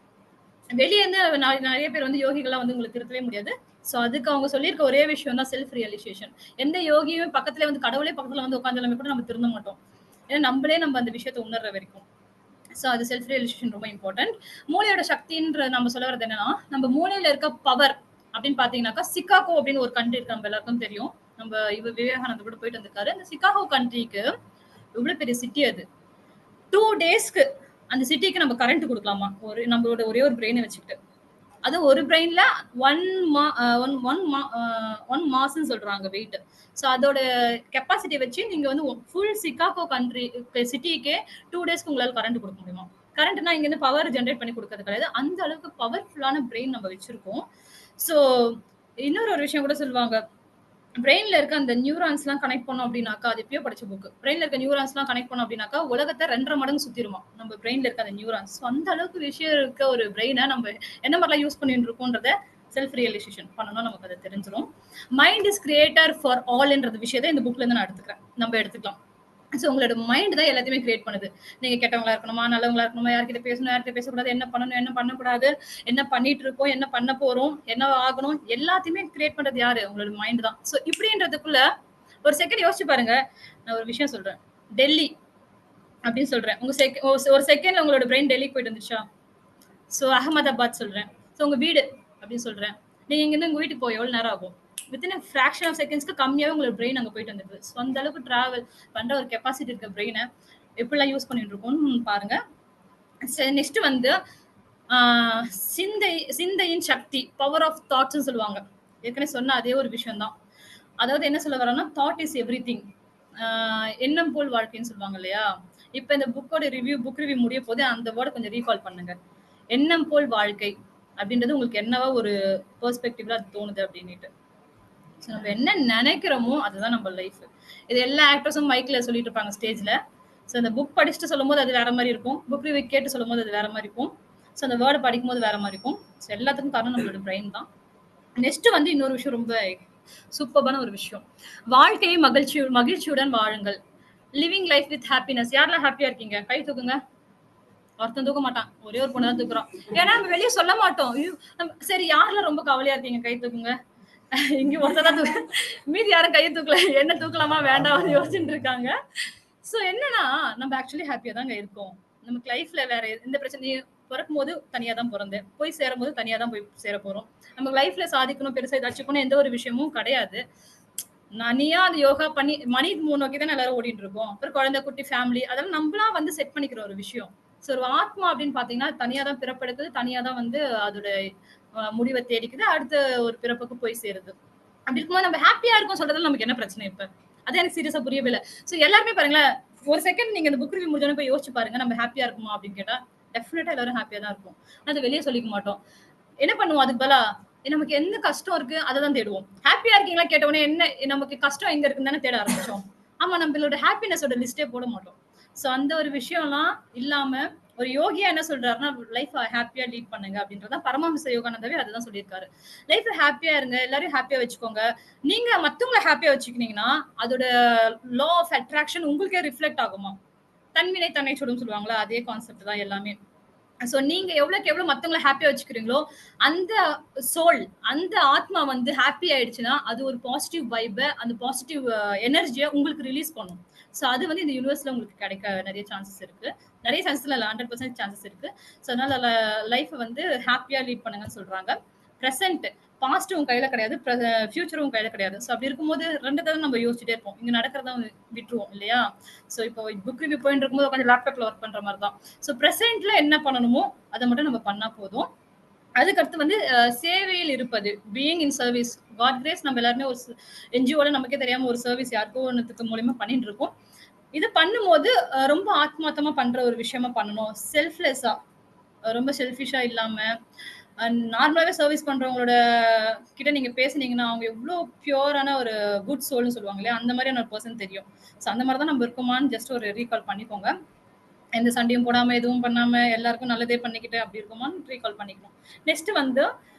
வெளியே இருந்து நிறைய பேர் வந்து யோகிகள்லாம் வந்து உங்களை திருத்தவே முடியாது. சோ அதுக்கு அவங்க சொல்லியிருக்க ஒரே விஷயம் தான் செல்ஃப் ரியலைசேஷன். எந்த யோகியுமே பக்கத்துல வந்து கடவுளே பக்கத்துல வந்து உட்கார்ந்தாலுமே கூட நம்ம திருந்த மாட்டோம். ஏன்னா நம்மளே நம்ம அந்த விஷயத்தை உணர்ற வரைக்கும். சோ அது செல்ஃப் ரியலைசேஷன் ரொம்ப இம்பார்ட்டன்ட். மூளையோட சக்தின்ற நம்ம சொல்ல வரது என்னன்னா, நம்ம மூளையில இருக்க பவர் அப்படின்னு பாத்தீங்கன்னாக்கா சிகாகோ அப்படின்னு ஒரு கண்ட்ரி இருக்கு, நம்ம எல்லாருக்கும் தெரியும். நம்ம விவேகானந்தர் கூட போயிட்டு வந்திருக்காரு. அந்த சிகாகோ கண்ட்ரிக்கு எவ்வளவு பெரிய சிட்டி அது. 2 டேஸ்க்கு அந்த சிட்டிக்கு நம்ம கரண்ட் கொடுக்கலாமா, ஒரு நம்மளோட ஒரே ஒரு பிரெயினை வச்சுக்கிட்டு. அது ஒரு பிரெயின்ல ஒன் மாஸ்ன்னு சொல்றாங்க வெயிட். ஸோ அதோட கெப்பாசிட்டி வச்சு நீங்க வந்து ஃபுல் சிகாகோ கண்ட்ரி சிட்டிக்கே 2 டேஸ்க்கு உங்களால கரண்ட் கொடுக்க முடியுமா. கரண்ட்னா இங்க இருந்து பவர் ஜென்ரேட் பண்ணி கொடுக்கறது கிடையாது. அந்த அளவுக்கு பவர்ஃபுல்லான பிரெயின் நம்ம வச்சிருக்கோம். ஸோ இன்னொரு ஒரு விஷயம் கூட சொல்லுவாங்க, பிரெயின்ல இருக்க அந்த நியூரான்ஸ்லாம் கனெக்ட் பண்ணோம் அப்படின்னாக்கா, அது எப்பயோ படிச்ச புக். பிரெயின்ல இருக்க நியூரான்ஸ்லாம் கனெக்ட் பண்ணோம் அப்படின்னாக்கா உலகத்தை 2.5 மடங்கு சுத்திருமா நம்ம பிரெயின்ல இருக்க அந்த நியூரான்ஸ். அந்த அளவுக்கு விஷயம் இருக்க ஒரு பிரெயினை நம்ம என்ன மாதிரிலாம் யூஸ் பண்ணிட்டு இருக்கோன்றத செல்ஃப் ரியலைசேஷன் பண்ணணும், நமக்கு அது தெரிஞ்சிடும். மைண்ட் இஸ் கிரியேட்டர் ஃபார் ஆல்ன்ற விஷயத்தை இந்த புக்ல இருந்து நான் எடுத்துக்கிறேன், நம்ம எடுத்துக்கலாம். ஸோ உங்களோட மைண்ட் தான் எல்லாத்தையுமே கிரியேட் பண்ணுது. நீங்க கெட்டவங்களா இருக்கணுமா, நல்லவங்களா இருக்கணுமா, யார்கிட்ட பேசணும், யார்கிட்ட பேசக்கூடாது, என்ன பண்ணணும், என்ன பண்ணக்கூடாது, என்ன பண்ணிட்டு இருக்கோம், என்ன பண்ண போறோம், என்ன ஆகணும், எல்லாத்தையுமே கிரியேட் பண்றது யாரு, உங்களோட மைண்ட் தான். ஸோ இப்படின்றதுக்குள்ள ஒரு செகண்ட் யோசிச்சு பாருங்க. நான் ஒரு விஷயம் சொல்றேன், டெல்லி அப்படின்னு சொல்றேன். ஒரு செகண்ட்ல உங்களோட பிரெயின் டெல்லிக்கு போயிட்டு வந்துச்சா. ஸோ அகமதாபாத் சொல்றேன். ஸோ உங்க வீடு அப்படின்னு சொல்றேன். நீங்க இங்கிருந்து உங்க வீட்டுக்கு போய் எவ்வளவு நேரம் ஆகும்? வித்தின் ஃபிராக்ஷன் ஆஃப் செகண்ட்ஸ்க்கு கம்மியாவே உங்களோட பிரெயின் அங்க போயிட்டு வந்துருது. ஸோ அந்த அளவுக்கு டிராவல் பண்ற ஒரு கெப்பாசிட்டி இருக்க பிரெயினை எப்படிலாம் யூஸ் பண்ணிட்டு இருக்கோம்னு பாருங்க. நெக்ஸ்ட் வந்து சிந்தையின் சக்தி, பவர் ஆஃப் தாட்ஸ் சொல்லுவாங்க. ஏற்கனவே சொன்ன அதே ஒரு விஷயம் தான். அதாவது என்ன சொல்ல வரோம்னா, தாட் இஸ் எவ்ரி திங். எண்ணம் போல் வாழ்க்கைன்னு சொல்லுவாங்க இல்லையா. இப்ப இந்த புக் ரிவ்யூ முடிய போது அந்த வேர்டை கொஞ்சம் ரீகால் பண்ணுங்க. எண்ணம் போல் வாழ்க்கை அப்படின்றது உங்களுக்கு என்னவா ஒரு பெர்ஸ்பெக்டிவ்ல அது தோணுது அப்படின்னுட்டு. நம்ம என்ன நினைக்கிறோமோ அதுதான் நம்ம லைஃப். இது எல்லா ஆக்டர்ஸும் மைக்ல சொல்லிட்டு இருப்பாங்க ஸ்டேஜ்ல. ஸோ அந்த புக் படிச்சுட்டு சொல்லும் போது அது வேற மாதிரி இருக்கும், புக் ரிவ்யூ கேட்டு சொல்லும் போது அது வேற மாதிரி இருக்கும். ஸோ அந்த வேர்டை படிக்கும் போது வேற மாதிரி இருக்கும். ஸோ எல்லாத்துக்கும் காரணம் நம்மளோட பிரெயின் தான். நெக்ஸ்ட் வந்து இன்னொரு விஷயம் ரொம்ப சூப்பரான ஒரு விஷயம், வாழ்க்கையை மகிழ்ச்சியுடன் வாழுங்கள். Living life with happiness. யாரெல்லாம் ஹாப்பியா இருக்கீங்க கை தூக்குங்க. ஒருத்தன் தூக்க மாட்டான், ஒரே ஒரு பொண்ணு தான் தூக்குறோம். ஏன்னா நம்ம வெளியே சொல்ல மாட்டோம். சரி யாரெல்லாம் ரொம்ப கவலையா இருக்கீங்க கை தூக்குங்க. இங்க ஒருத்தர் தான் மீதி யாரும் கைய தூக்கல. என்ன தூக்கலாமா வேண்டாமான்னு யோசிச்சுட்டு இருக்காங்க. சோ என்னன்னா, நம்ம ஆக்சுவலி ஹேப்பியா தாங்க இருக்கோம். நமக்கு லைஃப்ல வேற எந்த பிரச்சனையும் பொறக்கும்போது தனியா தான் பொறந்தேன். போய் சேரும்போது தனியா தான் போய் சேர போறோம். நமக்கு லைஃப்ல சாதிக்கணும், பெருசா ஏதாச்சும் இருக்கணும் எந்த ஒரு விஷயமும் கிடையாது. தனியா அந்த யோகா பண்ணி மணி நோக்கி தானே எல்லாரும் ஓடிட்டு இருக்கோம். அப்புறம் குழந்தை, குட்டி, ஃபேமிலி அதெல்லாம் நம்மளா வந்து செட் பண்ணிக்கிற ஒரு விஷயம். சோ ஒரு ஆத்மா அப்படின்னு பாத்தீங்கன்னா, தனியா தான் பிறப்பெடுக்குது. தனியா தான் வந்து அதோட முடிவ தேடிக்குது. அடுத்த ஒரு பிறப்புக்கு போய் சேருது. அப்படி இருக்கும்போது நம்ம ஹேப்பியா இருக்கோம் சொல்றதுல நமக்கு என்ன பிரச்சனை இப்ப? அது எனக்கு சீரியஸா புரியவே இல்ல. சோ எல்லாருமே பாருங்களேன், ஒரு செகண்ட் நீங்க இந்த புக் ரிவ்யூ முடிஞ்சோனே போய் யோசிச்சு பாருங்க. நம்ம ஹேப்பியா இருக்குமா அப்படின்னு கேட்டா, டெஃபினட்டா எல்லாரும் ஹேப்பியா தான் இருப்போம். அத வெளிய சொல்லிக்க மாட்டோம். என்ன பண்ணுவோம் அதுக்கு பதிலா, நமக்கு என்ன கஷ்டம் இருக்கு அத தான் தேடுவோம். ஹேப்பியா இருக்கீங்களா கேட்ட உடனே என்ன நமக்கு கஷ்டம் எங்க இருக்குன்னு தானே தேட ஆரம்பிச்சோம். ஆமா நம்மளோட ஹேப்பினஸோட லிஸ்ட்டே போட மாட்டோம். சோ அந்த ஒரு விஷயம்லாம் இல்லாம ஒரு யோகியா என்ன சொல்றாருன்னா, லைஃப ஹேப்பியா லீட் பண்ணுங்க அப்படின்றத பரமஹம்ச யோகானந்தாவே அதுதான் சொல்லியிருக்காரு. லைஃப்ல ஹேப்பியா இருங்க. எல்லாரையும் ஹேப்பியா வச்சுக்கோங்க. நீங்க மத்தவங்கள ஹேப்பியா வச்சுக்கினீங்கன்னா, அதோட லா ஆஃப் அட்ராக்ஷன் உங்களுக்கே ரிஃப்ளெக்ட் ஆகுமா. தன்வினை தன்னை சுடும்னு சொல்லுவாங்கல்ல, அதே கான்செப்ட் தான் எல்லாமே. சோ நீங்க எவ்வளவுக்கு எவ்வளவு மத்தவங்கள ஹேப்பியா வச்சுக்கிறீங்களோ, அந்த சோல், அந்த ஆத்மா வந்து ஹேப்பி ஆயிடுச்சுன்னா, அது ஒரு பாசிட்டிவ் வைப்ப, அந்த பாசிட்டிவ் எனர்ஜிய உங்களுக்கு ரிலீஸ் பண்ணும். சோ அது வந்து இந்த யுனிவர்ஸ்ல உங்களுக்கு கிடைக்க நெறைய சான்சஸ் இருக்கு. நெறைய சான்சஸ் இல்ல 100% சான்சஸ் இருக்கு. சோ அதனால லைஃப் வந்து ஹேப்பியா லீட் பண்ணுங்கன்னு சொல்றாங்க. பிரசன்ட் பாஸ்ட் உங்க கையில கிடையாது. ஃபியூச்சர் உங்க கையில கிடையாது. சோ அப்படி இருக்கும்போது 2 தடவ நம்ம யோசிச்சுட்டே இருப்போம். இங்க நடக்கிறத விட்டுருவோம் இல்லையா? சோ இப்போ புக் ரிவ்யூ போயிட்டு இருக்கும்போது உட்காந்து லேப்டாப்ல ஒர்க் பண்ற மாதிரி தான். சோ பிரசன்ட்ல என்ன பண்ணணுமோ அதை மட்டும் நம்ம பண்ணா போதும். அதுக்கடுத்து வந்து சேவையில் இருப்பது, being in service. God grace நம்ம எல்லாருமே ஒரு என்ஜிஓல நமக்கே தெரியாம ஒரு சர்வீஸ் யாருக்கோ ஒன்னுத்துக்கு மூலியமா பண்ணிட்டு இருக்கோம். இது பண்ணும்போது ரொம்ப ஆத்மார்த்தமா பண்ற ஒரு விஷயமா பண்ணணும். செல்ஃப்லெஸ்ஸா ரொம்ப செல்ஃபிஷா இல்லாம நார்மலாவே சர்வீஸ் பண்றவங்களோட கிட்ட நீங்க பேசுனீங்கன்னா அவங்க எவ்வளவு பியூரான ஒரு குட் சோல்னு சொல்லுவாங்க இல்லையா அந்த மாதிரியான ஒரு பர்சன் தெரியும். ஸோ அந்த மாதிரி தான் நம்ம இருக்கோமான்னு ஜஸ்ட் ஒரு ரீகால் பண்ணிக்கோங்க. எந்த சண்டையும் போடாம எதுவும் பண்ணாம எல்லாருக்கும் நல்லதே பண்ணிக்கிட்டு அப்படி இருக்குமான்னு ரீகால் பண்ணிக்கணும். நெக்ஸ்ட் வந்து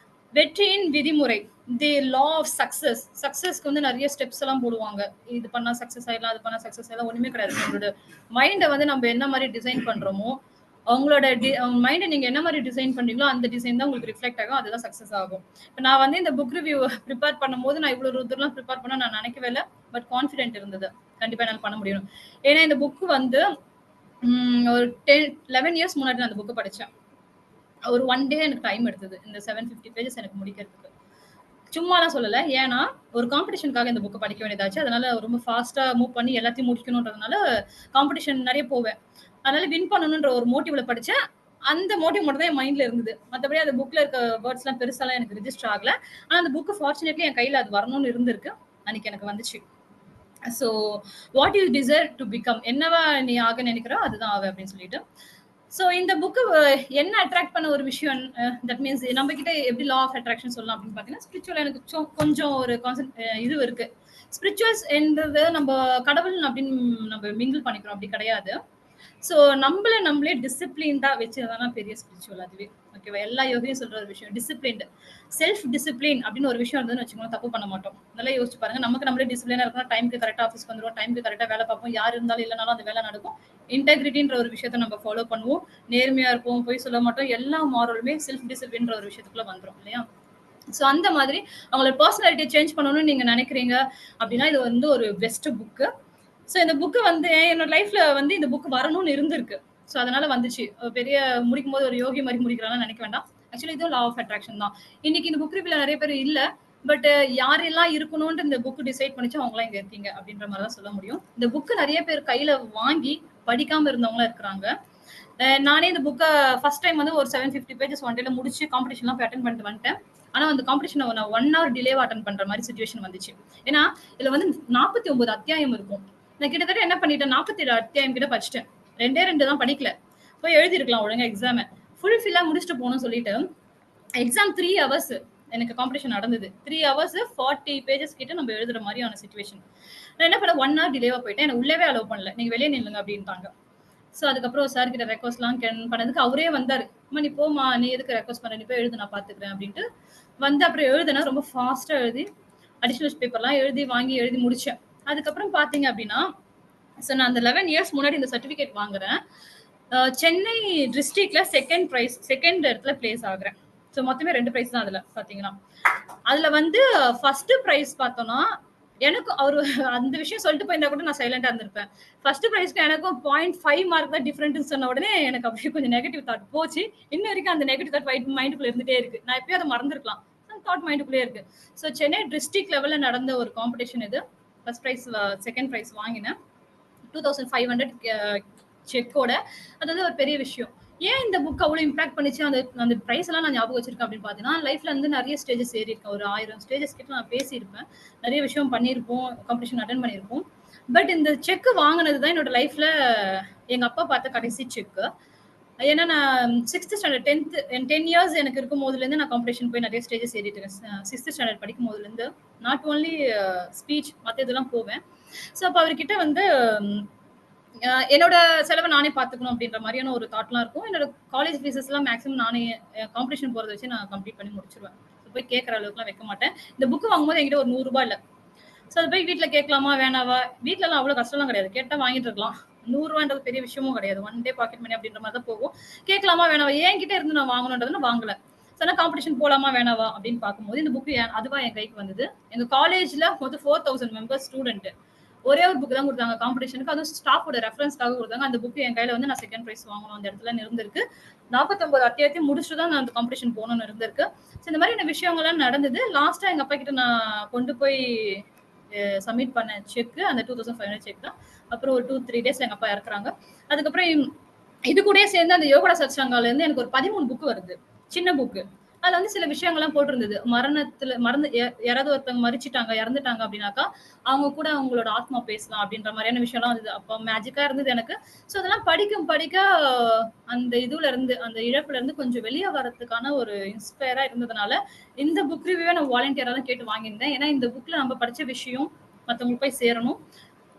வெற்றியின் விதிமுறை, தி லா ஆஃப் சக்சஸ். சக்சஸ்க்கு வந்து நிறைய ஸ்டெப்ஸ் எல்லாம் போடுவாங்க. இது பண்ணா சக்சஸ் ஆயிடலாம், அது பண்ணா சக்சஸ் ஆயிடலாம், ஒண்ணுமே கிடையாது. நம்மளோட மைண்டை வந்து நம்ம என்ன மாதிரி டிசைன் பண்றோமோ அவங்களோட மைண்டை நீங்க என்ன மாதிரி டிசைன் பண்றீங்களோ அந்த டிசைன் தான் உங்களுக்கு ரிஃப்ளெக்ட் ஆகும். அதுதான் சக்சஸ் ஆகும். இப்போ நான் வந்து இந்த புக் ரிவ்யூ ப்ரிப்பேர் பண்ணும்போது நான் இவ்வளவு தூரம் ப்ரிப்பேர் பண்ண நான் நினைக்கவே இல்லை. பட் கான்ஃபிடென்ட் இருந்தது. கண்டிப்பா என்னால் பண்ண முடியும். ஏன்னா இந்த புக் வந்து ஒரு 11 இயர்ஸ் முன்னாடி நான் அந்த புக்கு படிச்சேன். ஒரு 1 டே எனக்கு டைம் எடுத்தது. இந்த 750 பேஜஸ் எனக்கு முடிக்கிறதுக்கு. சும்மாலாம் சொல்லல. ஏன்னா, ஒரு காம்படிஷனுக்காக இந்த புக்க படிக்க வேண்டியதாச்சு. அதனால ரொம்ப ஃபாஸ்ட்டா மூவ் பண்ணி எல்லாத்தையும் முடிக்கணுன்றதுனால, காம்படிஷன் நெறைய போவேன். அதனால வின் பண்ணணுன்ற ஒரு மோட்டிவ்ல படிச்சேன். அந்த மோட்டிவ் மட்டும் தான் என் மைண்ட்ல இருந்தது. மத்தபடி அந்த புக்ல இருக்க வேர்ட்ஸ்லாம் பெருசாலாம் எனக்கு ரிஜிஸ்டர் ஆகல. ஆனா அந்த புக் ஃபார்ச்சுனேட்லி என் கையில அது வரணும்னு இருந்திருக்கு. அன்னைக்கு எனக்கு வந்துச்சு. So what you desire to become, என்னவா நீ ஆக நினைக்கிறோ அதுதான் ஆவ அப்படின்னு சொல்லிட்டு. ஸோ இந்த புக்கு என்ன அட்ராக்ட் பண்ண ஒரு விஷயம், தட் மீன்ஸ் நம்ம கிட்ட எப்படி லா ஆஃப் அட்ராக்ஷன் சொல்லலாம் அப்படின்னு பார்த்தீங்கன்னா, ஸ்பிரிச்சுவல் எனக்கு கொஞ்சம் ஒரு இது இருக்கு. ஸ்பிரிச்சுவல்ஸ் என்றது நம்ம கடவுள் அப்படின்னு நம்ம மிங்கிள் பண்ணிக்கிறோம் அப்படி கிடையாது. ஸோ நம்மள நம்மளே டிசிப்ளின்டா வச்சுதானா பெரிய ஸ்பிரிச்சுவல் அதுவே. ஓகேவா? எல்லா யோகியும் சொல்ற ஒரு விஷயம் டிசிப்ளின்டு. செல்ஃப் டிசிப்ளின் அப்படின்னு ஒரு விஷயம் இருந்ததுன்னு வச்சுக்கோங்க, தப்பு பண்ண மாட்டோம். நல்லா யோசிச்சு பாருங்க. நமக்கு நம்மளே டிசிப்ளினா இருக்கணும். டைமுக்கு கரெக்டா ஆஃபீஸ்க்கு வந்துருவோம். டைமுக்கு கரெக்டா வேலை பார்ப்போம். யார் இருந்தாலும் இல்லைனாலும் அந்த வேலை நடக்கும். இன்டெகிரிட்டின்ற ஒரு விஷயத்த நம்ம ஃபாலோ பண்ணுவோம். நேர்மையா இருப்போம். பொய் சொல்ல மாட்டோம். எல்லா மாரலுமே செல்ஃப் டிசிப்ளின்ற ஒரு விஷயத்துக்குள்ள வந்துரும் இல்லையா? ஸோ அந்த மாதிரி அவங்களோட பர்சனாலிட்டியை சேஞ்ச் பண்ணணும்னு நீங்க நினைக்கிறீங்க அப்படின்னா இது வந்து ஒரு பெஸ்ட் புக்கு. ஸோ இந்த புக்கு வந்து என்னோட லைஃப்ல வந்து இந்த புக் வரணும்னு இருந்திருக்கு. ஸோ அதனால வந்துச்சு. பெரிய முடிக்கும் போது ஒரு யோகி மாதிரி முடிக்கிறான்னு நினைக்க வேண்டாம். ஆக்சுவலி இதுவும் லா ஆஃப் அட்ராக்ஷன் தான். இன்னைக்கு இந்த புக் ரிவ்யூல நிறைய பேர் இல்ல. பட் யாரெல்லாம் இருக்கணும்னு இந்த புக் டிசைட் பண்ணிச்சோ அவங்களாம் இங்க இருக்கீங்க அப்படின்ற மாதிரி தான் சொல்ல முடியும். இந்த புக்கு நிறைய பேர் கையில வாங்கி படிக்காம இருந்தவங்களா இருக்கிறாங்க. நானே இந்த புக்கை ஃபர்ஸ்ட் டைம் வந்து ஒரு 750 பேஜஸ் ஒன் டேல முடிச்சு காம்படிஷன்லாம் போய் அட்டன் பண்ணிட்டு வந்துட்டேன். ஆனா அந்த காம்படிஷனை நான் 1 hour டிலேவா அட்டன் பண்ற மாதிரி சுச்சுவேஷன் வந்துச்சு. ஏன்னா இதுல வந்து 49 அத்தியாயம் இருக்கும். நான் கிட்டத்தட்ட என்ன பண்ணிட்டேன், 47 அத்தியாயம் கிட்ட படிச்சிட்டேன். 2 தான் படிக்கல. போய் எழுதிருக்கலாம் ஒழுங்கா எக்ஸாம். ஃபுல்ஃபில்லா முடிச்சுட்டு போகணும்னு சொல்லிட்டு எக்ஸாம் 3 ஹவர்ஸ் எனக்கு காம்படிஷன் நடந்தது. 3 ஹவர்ஸ் 40 பேஜஸ் கிட்ட நம்ம எழுதுற மாதிரியான சுச்சுவேஷன். நான் என்ன பண்ண 1 hour டிலேவா போயிட்டேன். எனக்கு உள்ளவே அலோவ் பண்ணல. நீங்க வெளியே நில்லுங்க அப்படின்ட்டாங்க. ஸோ அதுக்கப்புறம் சார் கிட்ட ரெக்வஸ்ட்லாம் பண்ணதுக்கு அவரே வந்தாரு. அம்மா நீ போமா, நீ எதுக்கு ரெக்வஸ்ட் பண்ண, நீ போய் எழுது நான் பாத்துக்கிறேன் அப்படின்ட்டு வந்து அப்புறம் எழுதுனா ரொம்ப ஃபாஸ்டா எழுதி அடிஷனல் பேப்பர்லாம் எழுதி வாங்கி எழுதி முடிச்சேன். அதுக்கப்புறம் பாத்தீங்க அப்படின்னா, ஸோ நான் அந்த 11 இயர்ஸ் முன்னாடி இந்த சர்டிஃபிகேட் வாங்குறேன். சென்னை டிஸ்ட்ரிக்ட்ல செகண்ட் இடத்துல பிளேஸ் ஆகுறேன். ஸோ மொத்தமே 2 பிரைஸ் தான் அதுல பாத்தீங்கன்னா. அதுல வந்து ஃபர்ஸ்ட் பிரைஸ் பார்த்தோம்னா, எனக்கு அவரு அந்த விஷயம் சொல்லிட்டு போயிருந்தா கூட நான் சைலண்டா இருந்திருப்பேன். ஃபர்ஸ்ட் பிரைஸ்க்கு எனக்கும் 0.5 மார்க் தான் டிஃபரெண்ட்ன்னு சொன்ன உடனே எனக்கு அப்படியே கொஞ்சம் நெகட்டிவ் தாட் போச்சு. இன்ன வரைக்கும் அந்த நெகட்டிவ் தாட் மைண்டுக்குள்ள இருந்துட்டே இருக்கு. நான் எப்பயும் அத மறந்துருக்கலாம். அந்த தாட் மைண்டுக்குள்ளேயே இருக்கு. ஸோ சென்னை டிஸ்ட்ரிக்ட் லெவல்ல நடந்த ஒரு காம்படிஷன் இது. ஃபர்ஸ்ட் பிரைஸ், செகண்ட் பிரைஸ் வாங்கினேன். 2500 செக்கோட. அது வந்து ஒரு பெரிய விஷயம். ஏன் இந்த புக் அவ்வளவு இம்பாக்ட் பண்ணிச்சு, அந்த அந்த பிரைஸ் எல்லாம் நான் ஞாபகம் வச்சிருக்கேன் அப்படின்னு பாத்தீங்கன்னா, லைஃப்ல வந்து நிறைய ஸ்டேஜஸ் ஏறி இருக்கேன். ஒரு 1000 ஸ்டேஜஸ் கிட்ட நான் பேசியிருப்பேன். நிறைய விஷயம் பண்ணியிருப்போம், காம்படிஷன் அட்டன் பண்ணியிருப்போம். பட் இந்த செக் வாங்கினது தான் என்னோட லைஃப்ல எங்க அப்பா பார்த்த கடைசி செக். ஏன்னா நான் 6th ஸ்டாண்டர்ட் 10 இயர்ஸ் எனக்கு இருக்கும் போதுலேருந்து நான் காம்படிஷன் போய் நிறைய ஸ்டேஜஸ் ஏறிட்டு இருக்கேன். 6th ஸ்டாண்டர்ட் படிக்கும் போதுலேருந்து நாட் ஓன்லி ஸ்பீச் மற்ற இதெல்லாம் போவேன். ஸோ அப்போ அவர்கிட்ட வந்து என்னோட செலவை நானே பார்த்துக்கணும் அப்படின்ற மாதிரியான ஒரு தாட்லாம் இருக்கும். என்னோட காலேஜ் ஃபீஸஸ் எல்லாம் மேக்ஸிமம் நானே காம்படிஷன் போறத வச்சு நான் கம்ப்ளீட் பண்ணி முடிச்சிருவேன். போய் கேட்கற அளவுக்குலாம் வைக்க மாட்டேன். இந்த புக் வாங்கும்போது என்கிட்ட ஒரு 100 ரூபாய் இல்ல. ஸோ அது போய் வீட்ல கேட்கலாமா வேணாவா? வீட்ல எல்லாம் அவ்வளவு கஷ்டம்லாம் கிடையாது. கேட்டா வாங்கிட்டு இருக்கலாம். 100 ரூபான்றது பெரிய விஷயமும் கிடையாது. ஒன் டே பாக்கெட் மணி அப்படின்ற மாதிரி தான் போகும். கேட்கலாமா வேணாவா? என்கிட்ட இருந்து நான் வாங்கணுன்றதை நான் வாங்கல. ஸோ காம்படிஷன் போலாமா வேணாவா அப்படின்னு பார்க்கும்போது இந்த புக் அதுவா என் கைக்கு வந்தது. எங்க காலேஜ்ல மொத்தம் 4000 மெம்பர்ஸ் ஸ்டூடெண்ட். ஒரே ஒரு புக் தான் கொடுத்தாங்க காம்படிஷனுக்கு. அதுவும் ஸ்டாஃபோட ரெஃபரன்ஸ்க்காக கொடுத்தாங்க. அந்த புக் என் கையில வந்து நான் செகண்ட் பிரைஸ் வாங்கணும் அந்த இடத்துல இருந்திருக்கு. 49 அத்தியாயத்தையும் முடிச்சுட்டு தான் நான் அந்த காம்படிஷன் போகணும்னு இருந்திருக்கு. ஸோ இந்த மாதிரி விஷயங்கள்லாம் நடந்தது. லாஸ்டா எங்க அப்பா கிட்ட நான் கொண்டு போய் சப்மிட் பண்ண செக் அந்த 2500 செக் தான். அப்புறம் ஒரு 2-3 டேஸ்ல எங்க அப்பா இறக்குறாங்க. அதுக்கப்புறம் இது கூடயே சேர்ந்து அந்த யோகா சத்சங்கால இருந்து எனக்கு ஒரு 13 புக் வருது. சின்ன புக்கு. அதுல வந்து சில விஷயங்கள்லாம் போட்டிருந்தது. மறந்து யாராவது ஒருத்தவங்க மறிச்சிட்டாங்க, இறந்துட்டாங்க அப்படின்னாக்கா, அவங்க கூட அவங்களோட ஆத்மா பேசலாம் அப்படின்ற மாதிரியான விஷயம்லாம் வந்தது. அப்ப மேஜிக்கா இருந்தது எனக்கு. ஸோ அதெல்லாம் படிக்க அந்த இதுல இருந்து அந்த இழப்புல இருந்து கொஞ்சம் வெளியே வரதுக்கான ஒரு இன்ஸ்பயரா இருந்ததுனால, இந்த புக் ரிவ்யூவை நான் வாலண்டியரா தான் கேட்டு வாங்கியிருந்தேன். ஏன்னா இந்த புக்ல நம்ம படிச்ச விஷயம் மத்தவங்களுக்கு போய் சேரணும்.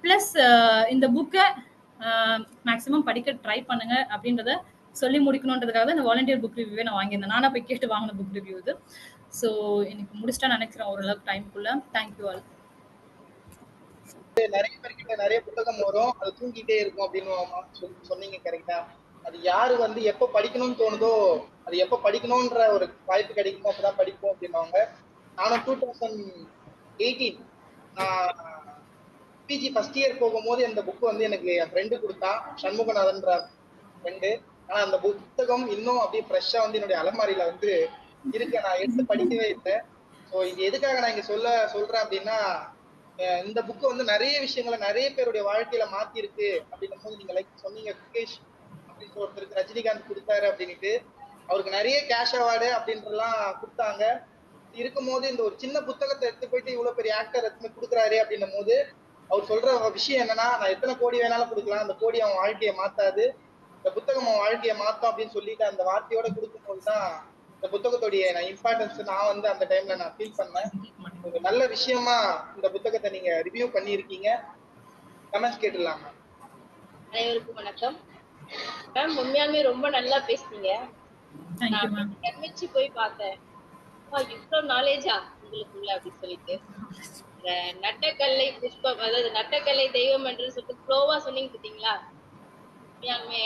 பிளஸ் இந்த புக்க மேக்ஸிமம் படிக்க ட்ரை பண்ணுங்க அப்படின்றத சொல்லி முடிக்கணுன்றதுக்காக இந்த வாலண்டியர் புக் ரிவ்யூவே நான் வாங்கியிருந்தேன். நானா போய் கேட்டு வாங்கின புக் ரிவ்யூ இது. ஸோ எனக்கு முடிச்சிட்டா நினைக்கிறேன் ஓரளவுக்கு டைம்குள்ள. Thank you all. நிறைய பேர்கிட்ட நிறைய புத்தகம் வரும், அது தூங்கிட்டே இருக்கும் அப்படின்னு சொன்னீங்க கரெக்டா? அது யாரு வந்து எப்ப படிக்கணும்னு தோணுதோ, அது எப்ப படிக்கணும்ன்ற ஒரு வாய்ப்பு கிடைக்குமோ அப்பதான் படிப்போம் அப்படின்வாங்க. நானும் 2018 பிஜி ஃபர்ஸ்ட் இயர் போகும்போது இந்த புக் வந்து எனக்கு என் ஃப்ரெண்டு கொடுத்தான், சண்முகநாதன்ற ஃப்ரெண்டு. ஆனா அந்த புத்தகம் இன்னும் அப்படியே ஃப்ரெஷ்ஷா வந்து என்னுடைய அலமாரியில வந்து இருக்கு. நான் எடுத்து படிக்கவே இல்லை. ஸோ இது எதுக்காக நான் இங்க சொல்றேன் அப்படின்னா, இந்த புக்கு வந்து நிறைய விஷயங்களை நிறைய பேருடைய வாழ்க்கையில மாத்தி இருக்கு அப்படின்னும் போது, நீங்க லைக் சொன்னீங்க சுகேஷ் அப்படின்னு ஒருத்தருக்கு ரஜினிகாந்த் கொடுத்தாரு அப்படின்ட்டு, அவருக்கு நிறைய கேஷ் அவார்டு அப்படின்றலாம் கொடுத்தாங்க. இருக்கும்போது இந்த ஒரு சின்ன புத்தகத்தை எடுத்து போயிட்டு இவ்வளவு பெரிய ஆக்டர் எடுத்து கொடுக்குறாரு அப்படின்னும் போது, அவர் சொல்ற விஷயம் என்னன்னா, நான் எத்தனை கோடி வேணாலும் கொடுக்கலாம், அந்த கோடி அவன் வாழ்க்கையை மாத்தாது, இந்த புத்தகம் அவன் வாழ்க்கையை மாத்தோம் அப்படின்னு சொல்லிட்டு அந்த வார்த்தையோட கொடுக்கும் போதுதான் இந்த புத்தகத்துடைய இம்பார்ட்டன்ஸ் நான் வந்து அந்த டைம்ல நான் ஃபீல் பண்ணேன். ஒரு நல்ல விஷயமா இந்த புத்தகத்தை நீங்க ரிவ்யூ பண்ணியிருக்கீங்க. கமெண்ட்ஸ் கேட்டுடலாம். அனைவருக்கும் வணக்கம் மேம். உண்மையாலுமே ரொம்ப நல்லா பேசுனீங்க. பிரமிச்சு போய் பார்த்தேன், இவ்வளவு நாலேஜா உங்களுக்குள்ள அப்படின்னு சொல்லிட்டு. நட்டக்கல்லை புஷ்பம், அதாவது நட்டக்கல்லை தெய்வம் என்று சொல்லிட்டு ஃப்ளோவா சொன்னீங்க பார்த்தீங்களா? உண்மையாலுமே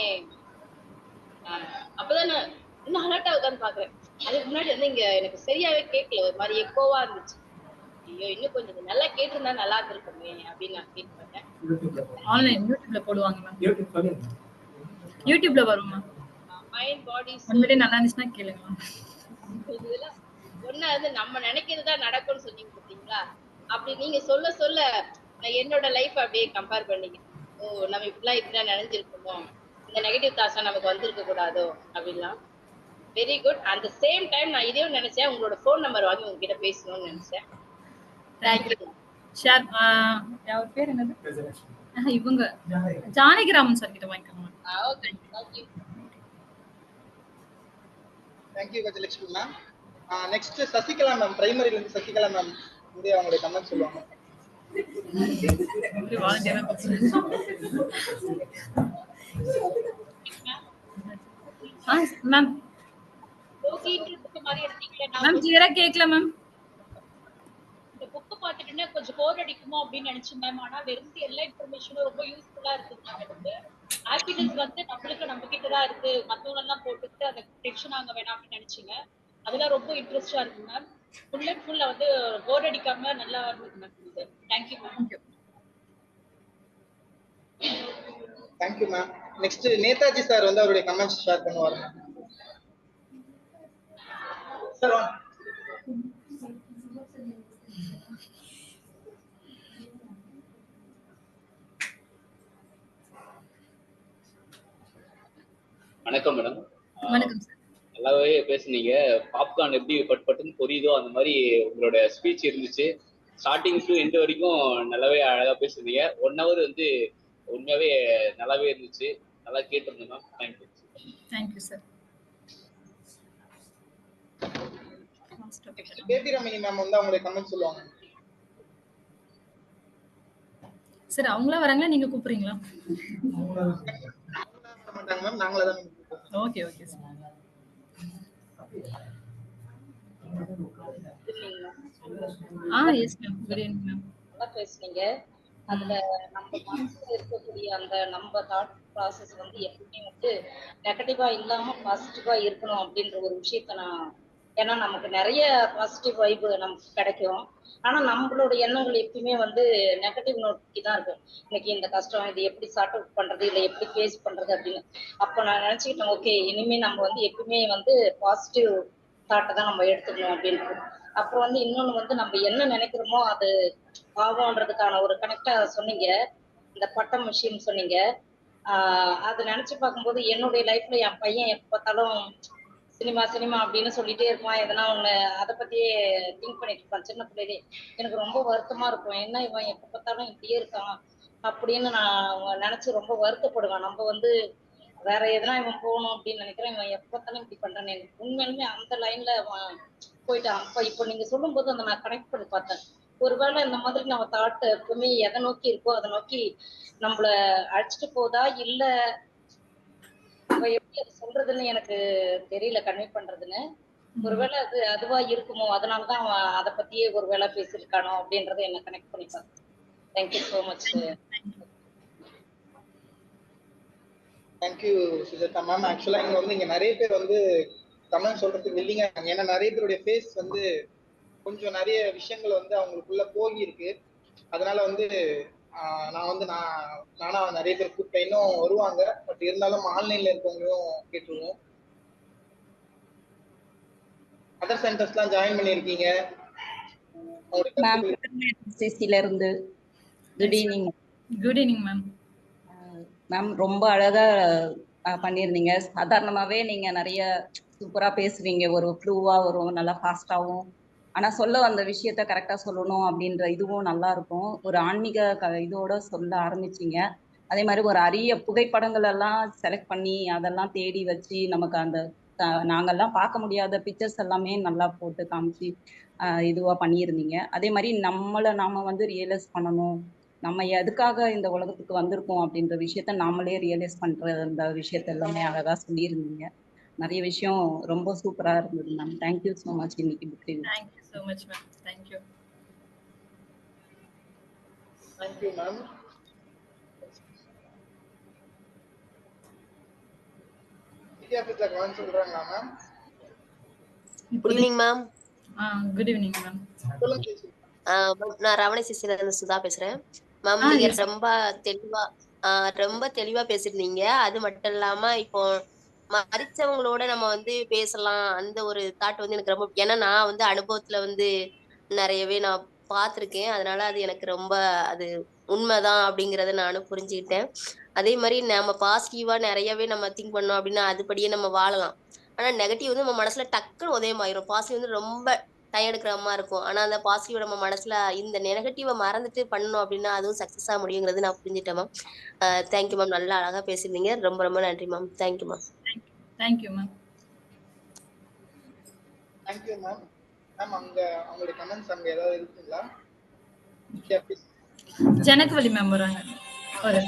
அப்பதான் நான் இன்னும் அலர்ட்டா உட்காந்து பாக்குறேன். அதுக்கு முன்னாடி வந்து இங்க எனக்கு சரியாவே கேட்கல, ஒரு மாதிரி எக்கோவா இருந்துச்சு. ஐயோ இன்னும் கொஞ்சம் நல்லா கேட்டிருந்தா நல்லா இருந்திருக்குமே அப்படின்னு நான் ஃபீல் பண்ணேன். ஆன்லைன் யூடியூப்ல போடுவாங்க மேம். யூடியூப்ல வரும் மேம். மைண்ட் பாடி உண்மையிலே நல்லா இருந்துச்சுன்னா கேளுங்க. இதெல்லாம் ஒண்ணு வந்து நம்ம நினைக்கிறதா நடக்கும்னு சொன்னீங்க பார்த்தீங்களா? அப்படி நீங்க சொல்ல சொல்ல நான் என்னோட லைஃப் அப்படியே கம்பேர் பண்ணீங்க. ஓ நம்ம இப்படிலாம் நினைஞ்சிருக்கோமோ, இந்த நெகட்டிவ் தாட்ஸ் நமக்கு வந்திருக்க கூடாதோ அப்படின்லாம். Very good. அந்த சேம் டைம் நான் இதையும் நினைச்சேன், உங்களோட ஃபோன் நம்பர் வாங்கி உங்ககிட்ட பேசணும்னு நினைச்சேன். தேங்க்யூ. ஷேர் யார் பேர் என்னது? இவங்க ஜானகிராமன் சார் கிட்ட வாங்கிக்கோங்க. Okay thank you. Thank you Gajalakshmi ma'am. Next Sasikala ma'am, பிரைமரியில இருந்து சசிகலா மேம் வந்து அவங்களுடைய கமெண்ட் சொல்லுவாங்க. மேம் கிளியரா கேட்கல மேம். இந்த புக் பார்த்துட்டுன்னா கொஞ்சம் போர் அடிக்குமோ அப்படின்னு நினைச்சேன் மேம். ஆனா வெறும் எல்லா இன்ஃபர்மேஷனும் ரொம்ப யூஸ்ஃபுல்லா இருக்கு மேம். எனக்கு ஹாப்பினஸ் வந்து நம்ம கிட்ட தான் இருக்கு, மத்தவங்க எல்லாம் போட்டுட்டு அதை டென்ஷன் ஆக வேணாம் அப்படின்னு நினைச்சீங்க. அதெல்லாம் ரொம்ப இன்ட்ரெஸ்டா இருக்கு மேம். ஃபுல் அண்ட் ஃபுல்லா வந்து போர் அடிக்காம நல்லா இருக்கு மேம் இது. Thank you ma'am. Thank you ma'am. Next Netaji sir வந்து அவருடைய கமெண்ட்ஸ் ஷேர் பண்ணுவார். சார் வணக்கம் மேடம். வணக்கம் சார். நல்லாவே பேசுனீங்க. பாப்கார்ன் எப்படி பட் பட்டுன்னு பொரியுதோ அந்த மாதிரி உங்களோட ஸ்பீச் இருந்துச்சு. ஸ்டார்டிங் டு எண்ட் வரைக்கும் நல்லாவே அழகா பேசுனீங்க. 1 hour வந்து உண்மையாவே நல்லாவே இருந்துச்சு. நல்லா கேட்டிருந்தேன் ma'am. Thank you. Thank you sir. Baby Ramani ma'am வந்து அவங்களுடைய கமெண்ட் சொல்லுவாங்க. சார் அவங்களா வராங்களா நீங்க கூப்பிடுறீங்களா? மாட்டாங்க மேம், நாங்களே தான். Okay okay sir. Yes ma'am. Good evening ma'am. நல்லா பேசுனீங்க. அதுல நம்ம மனசுல இருக்கக்கூடிய அந்த நம்ம தாட் ப்ராசஸ் வந்து எப்பவுமே வந்து நெகட்டிவா இல்லாம பாசிட்டிவா இருக்கணும் அப்படின்ற ஒரு விஷயத்த நான், ஏன்னா நமக்கு நிறைய பாசிட்டிவ் வைப் நமக்கு கிடைக்கும். ஆனா நம்மளோட எண்ணங்கள் எப்பயுமே வந்து நெகட்டிவ் நோக்கி தான் இருக்கும். இன்னைக்கு இந்த கஷ்டம், இது எப்படி சார்ட் அவுட் பண்றது, இல்லை எப்படி ஃபேஸ் பண்றது அப்படின்னு. அப்ப நான் நினைச்சுக்கிட்டேன், ஓகே இனிமே நம்ம வந்து எப்பவுமே வந்து பாசிட்டிவ் தாட்டை தான் நம்ம எடுத்துக்கணும் அப்படின்ட்டு. அப்புறம் வந்து இன்னொன்னு வந்து நம்ம என்ன நினைக்கிறோமோ அது ஆகும்ன்றதுக்கான ஒரு கனெக்டா சொன்னீங்க. இந்த பட்டம் விஷயம் சொன்னீங்க. அதை நினைச்சு பார்க்கும்போது என்னுடைய லைஃப்ல என் பையன் எப்ப பார்த்தாலும் சினிமா சினிமா அப்படின்னு சொல்லிட்டே இருப்பான். எதனா ஒண்ணு அதை பத்தியே திங்க் பண்ணிட்டு இருப்பான் சின்ன பிள்ளையிலே. எனக்கு ரொம்ப வருத்தமா இருக்கும், என்ன இவன் எப்ப பார்த்தாலும் இப்படியே இருக்கான் அப்படின்னு நான் நினைச்சு ரொம்ப வருத்தப்படுவேன். நம்ம வந்து வேற எதனா இவன் போகணும் அப்படின்னு நினைக்கிறேன், இவன் எப்ப பார்த்தாலும் இப்படி பண்றானே. உண்மையிலுமே அந்த லைன்ல அவன் போயிட்டான். அப்ப இப்போ நீங்க சொல்லும் போது அந்த நான் கனெக்ட் பண்ணி பார்த்தேன். ஒருவேளை இந்த மாதிரி நம்ம தாட் எப்பவுமே எதை நோக்கி இருக்கோ அதை நோக்கி நம்மள அழைச்சிட்டு போதா, இல்ல நம்ம எப்படி அது சொல்றதுன்னு எனக்கு தெரியல, கன்வே பண்றதுன்னு. ஒருவேளை அது அதுவா இருக்குமோ, அதனாலதான் அவன் அதை பத்தியே ஒருவேளை பேசியிருக்கானோ அப்படின்றத என்ன கனெக்ட் பண்ணி பார்த்தேன். Thank you so much. Thank you Sujatha ma'am. ஆக்சுவலா இங்க வந்து இங்க நிறைய பேர் வந்து கமெண்ட் சொல்றதுக்கு இல்லைங்க. ஏன்னா நிறைய பேருடைய ஃபேஸ் வந்து கொஞ்சம் நிறைய விஷயங்கள் வந்து அவங்களுக்குள்ள போகி இருக்கு. அதனால வந்து நான் வந்து நானா நிறைய பேர் கூப்பிட்டேன், இன்னும் வருவாங்க. பட் இருந்தாலும் ஆன்லைன்ல இருக்கவங்களும் கேட்டுருவோம். அதர் சென்டர்ஸ்லாம் ஜாயின் பண்ணிருக்கீங்க. இருந்து good evening. Good evening ma'am. Ma'am ரொம்ப அழகா பண்ணியிருந்தீங்க. சாதாரணமாவே நீங்க நிறைய சூப்பரா பேசுவீங்க, ஒரு ஃப்ளூவா வரும், நல்லா ஃபாஸ்டாவும். ஆனா சொல்ல வந்த விஷயத்த கரெக்டா சொல்லணும் அப்படின்ற இதுவும் நல்லா இருக்கும். ஒரு ஆன்மீக இதோட சொல்ல ஆரம்பிச்சீங்க. அதே மாதிரி ஒரு அரிய புகைப்படங்கள் எல்லாம் செலக்ட் பண்ணி அதெல்லாம் தேடி வச்சு நமக்கு அந்த நாங்கெல்லாம் பார்க்க முடியாத பிக்சர்ஸ் எல்லாமே நல்லா போட்டு காமிச்சு இதுவா பண்ணியிருந்தீங்க. அதே மாதிரி நாம வந்து ரியலைஸ் பண்ணணும், நம்ம எதுக்காக இந்த உலகத்துக்கு வந்திருக்கோம் அப்படின்ற விஷயத்த நாமளே ரியலைஸ் பண்ற அந்த விஷயத்த எல்லாமே அழகா சொல்லியிருந்தீங்க. நிறைய விஷயம் ரொம்ப சூப்பரா இருந்தது மேம். Thank you so much. இன்னைக்கு book review. Thank you so much ma'am. Thank you. Thank you ma'am. வித்யாபீட்ல கமெண்ட் சொல்றாங்களா ma'am? Good evening ma'am. Good evening ma'am. நான் ரமணி சிசில இருந்து சுதா பேசுறேன் மேம். நீங்க ரொம்ப தெளிவா பேசிருந்தீங்க. அது மட்டும் இல்லாம இப்போ மறிச்சவங்களோட நம்ம வந்து பேசலாம், அந்த ஒரு தாட் வந்து எனக்கு ரொம்ப, ஏன்னா நான் வந்து அனுபவத்துல வந்து நிறையவே நான் பார்த்திருக்கேன். அதனால அது எனக்கு ரொம்ப அது உண்மைதான் அப்படிங்கறத நானும் புரிஞ்சுக்கிட்டேன். அதே மாதிரி நம்ம பாசிட்டிவா நிறையவே நம்ம திங்க் பண்ணோம் அப்படின்னா அதுபடியே நம்ம வாழலாம். ஆனா நெகட்டிவ் வந்து நம்ம மனசுல டக்குன்னு உதயமாயிரும். பாசிட்டிவ் வந்து ரொம்ப டயம் எடுக்கிற மாதிரி இருக்கும். ஆனா அந்த பாசிட்டிவ் நம்ம மனசுல இந்த நெகட்டிவை மறந்துட்டு பண்ணணும் அப்படின்னா அதுவும் சக்சஸா முடியுங்கிறது நான் புரிஞ்சுட்டேன் மேம். Thank you ma'am. நல்லா அழகா பேசியிருந்தீங்க. ரொம்ப ரொம்ப நன்றி ma'am. Thank you ma'am. Thank you ma'am. Thank you ma'am. Ma'am அங்க அவங்களுடைய கமெண்ட்ஸ் அங்க ஏதாவது இருக்குங்களா? ஜனகவலி மேம் வராங்க. ஒரு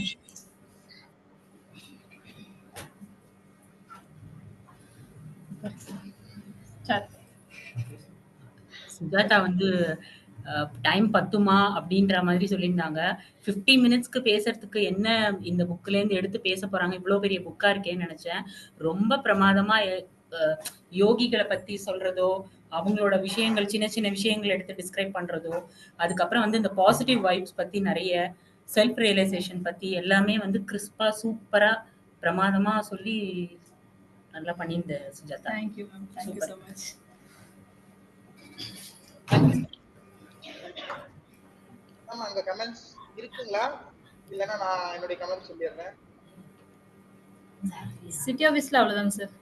சுஜாதா வந்து டைம் பத்துமா அப்படின்ற மாதிரி சொல்லியிருந்தாங்க. 50 மினிட்ஸ்க்கு பேசுறதுக்கு என்ன இந்த புக்ல இருந்து எடுத்து பேச போறாங்க, இவ்வளவு பெரிய புக்கா இருக்கேன்னு நினைச்சேன். ரொம்ப பிரமாதமா யோகிகளை பத்தி சொல்றதோ, அவங்களோட விஷயங்கள் சின்ன சின்ன விஷயங்கள் எடுத்து டிஸ்கிரைப் பண்றதோ, அதுக்கப்புறம் வந்து இந்த பாசிட்டிவ் வைப்ஸ் பத்தி நிறைய செல்ஃப் ரியலைசேஷன் பத்தி எல்லாமே வந்து கிறிஸ்பா சூப்பரா பிரமாதமா சொல்லி நல்லா பண்ணியிருந்த Sujatha. Thank you ma'am, thank you Super. So much. Ma'am அங்க கமெண்ட்ஸ் இருக்குங்களா? இல்லைன்னா நான் என்னுடைய கமெண்ட் சொல்லிடுறேன். சிட்டி ஆஃபீஸ்ல அவ்வளவுதாங்க sir.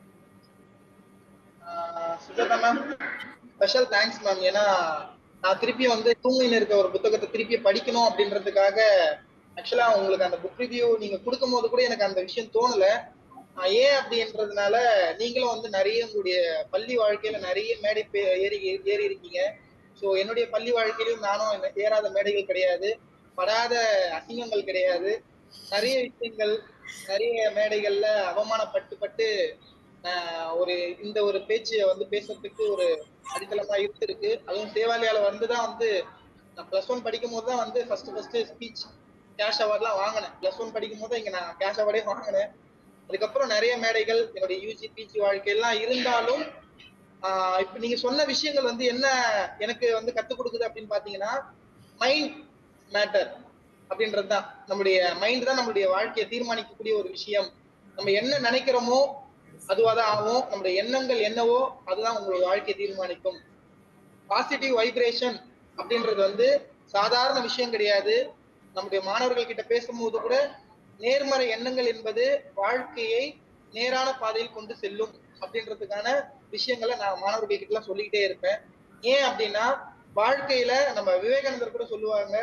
Sujatha ma'am special thanks ma'am. ஏன்னா நான் திருப்பி வந்து தூங்கின்னு இருக்க ஒரு புத்தகத்தை திருப்பி படிக்கணும் அப்படின்றதுக்காக ஆக்சுவலா உங்களுக்கு அந்த புக் ரிவ்யூ நீங்க கொடுக்கும் போது கூட எனக்கு அந்த விஷயம் தோணல. ஏன் அப்படின்றதுனால நீங்களும் வந்து நிறைய உங்களுடைய பள்ளி வாழ்க்கையில நிறைய மேடை ஏறி இருக்கீங்க. ஸோ என்னுடைய பள்ளி வாழ்க்கையிலும் நானும் ஏறாத மேடைகள் கிடையாது, படாத அசிங்கங்கள் கிடையாது. நிறைய விஷயங்கள் நிறைய மேடைகள்ல அவமானப்பட்டு ஒரு இந்த ஒரு பேச்சு வந்து பேசுறதுக்கு ஒரு அடித்தளமா இருக்கு. அதுவும் சேவாலியால வந்துதான் வந்து நான் +1 படிக்கும் போது தான் வந்து ஃபர்ஸ்ட் ஸ்பீச் கேஷ் அவார்ட்லாம் வாங்கினேன். +1 படிக்கும் போது இங்க நான் கேஷ் அவார்டே வாங்கினேன். அதுக்கப்புறம் நிறைய மேடைகள் என்னுடைய யூஜி பிஜி வாழ்க்கையெல்லாம் இருந்தாலும் இப்ப நீங்க சொன்ன விஷயங்கள் வந்து என்ன எனக்கு வந்து கத்துக் கொடுக்குது அப்படின்னு பாத்தீங்கன்னா, மைண்ட் மேட்டர் அப்படின்றதுதான். நம்முடைய மைண்ட் தான் நம்மளுடைய வாழ்க்கையை தீர்மானிக்கக்கூடிய ஒரு விஷயம். நம்ம என்ன நினைக்கிறோமோ அதுவாதான் ஆகும். நம்முடைய எண்ணங்கள் என்னவோ அதுதான் உங்களுடைய வாழ்க்கையை தீர்மானிக்கும். பாசிட்டிவ் வைப்ரேஷன் அப்படின்றது வந்து சாதாரண விஷயம் கிடையாது. நம்முடைய மாணவர்கள் கிட்ட பேசும்போது கூட நேர்மறை எண்ணங்கள் என்பது வாழ்க்கையை நேரான பாதையில் கொண்டு செல்லும் அப்படின்றதுக்கான விஷயங்களை நான் மாணவர்கள் கிட்ட எல்லாம் சொல்லிக்கிட்டே இருப்பேன். ஏன் அப்படின்னா வாழ்க்கையில நம்ம விவேகானந்தர் கூட சொல்லுவாங்க,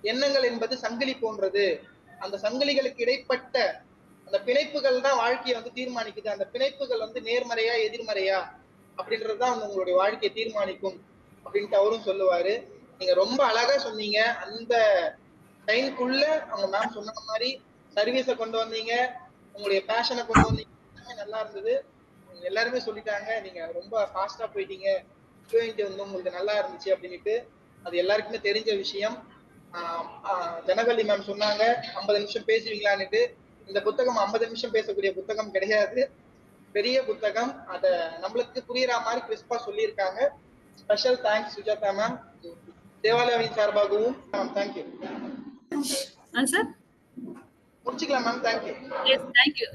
எண்ணங்கள் என்பது சங்கிலி போன்றது. அந்த சங்கிலிகளுக்கு இடைப்பட்ட அந்த பிணைப்புகள் தான் வாழ்க்கையை வந்து தீர்மானிக்குது. அந்த பிணைப்புகள் வந்து நேர்மறையா எதிர்மறையா அப்படின்றதுதான் வந்து உங்களுடைய வாழ்க்கையை தீர்மானிக்கும் அப்படின்ட்டு அவரும் சொல்லுவாரு. நீங்க ரொம்ப அழகா சொன்னீங்க. அந்த டைம்குள்ள அவங்க மேம் சொன்ன மாதிரி சர்வீஸை கொண்டு வந்தீங்க, உங்களுடைய பேஷனை கொண்டு வந்தீங்க, எல்லாமே நல்லா இருந்தது. எல்லாருமே சொல்லிட்டாங்க நீங்க ரொம்ப ஃபாஸ்டா போயிட்டீங்க, ஃப்ளூயன்ட் வந்து உங்களுக்கு நல்லா இருந்துச்சு அப்படின்ட்டு. அது எல்லாருக்குமே தெரிஞ்ச விஷயம். ஜனகவல்லி மேம் சொன்னாங்க 50 நிமிஷம் பேசுவீங்களான்னுட்டு. இந்த புத்தகம் 50 நிமிஷம் பேசக்கூடிய புத்தகம் கிடையாது, பெரிய புத்தகம். அத நம்மளுக்கு புரியுற மாதிரி கிறிஸ்பா சொல்லியிருக்காங்க. Special thanks Sujatha ma'am. தேவாலயாவின் சார்பாகவும் மேம் தேங்க்யூ. ஆன்சர் முடிச்சுக்கலாம் மேம். தேங்க்யூ. Yes, thank you.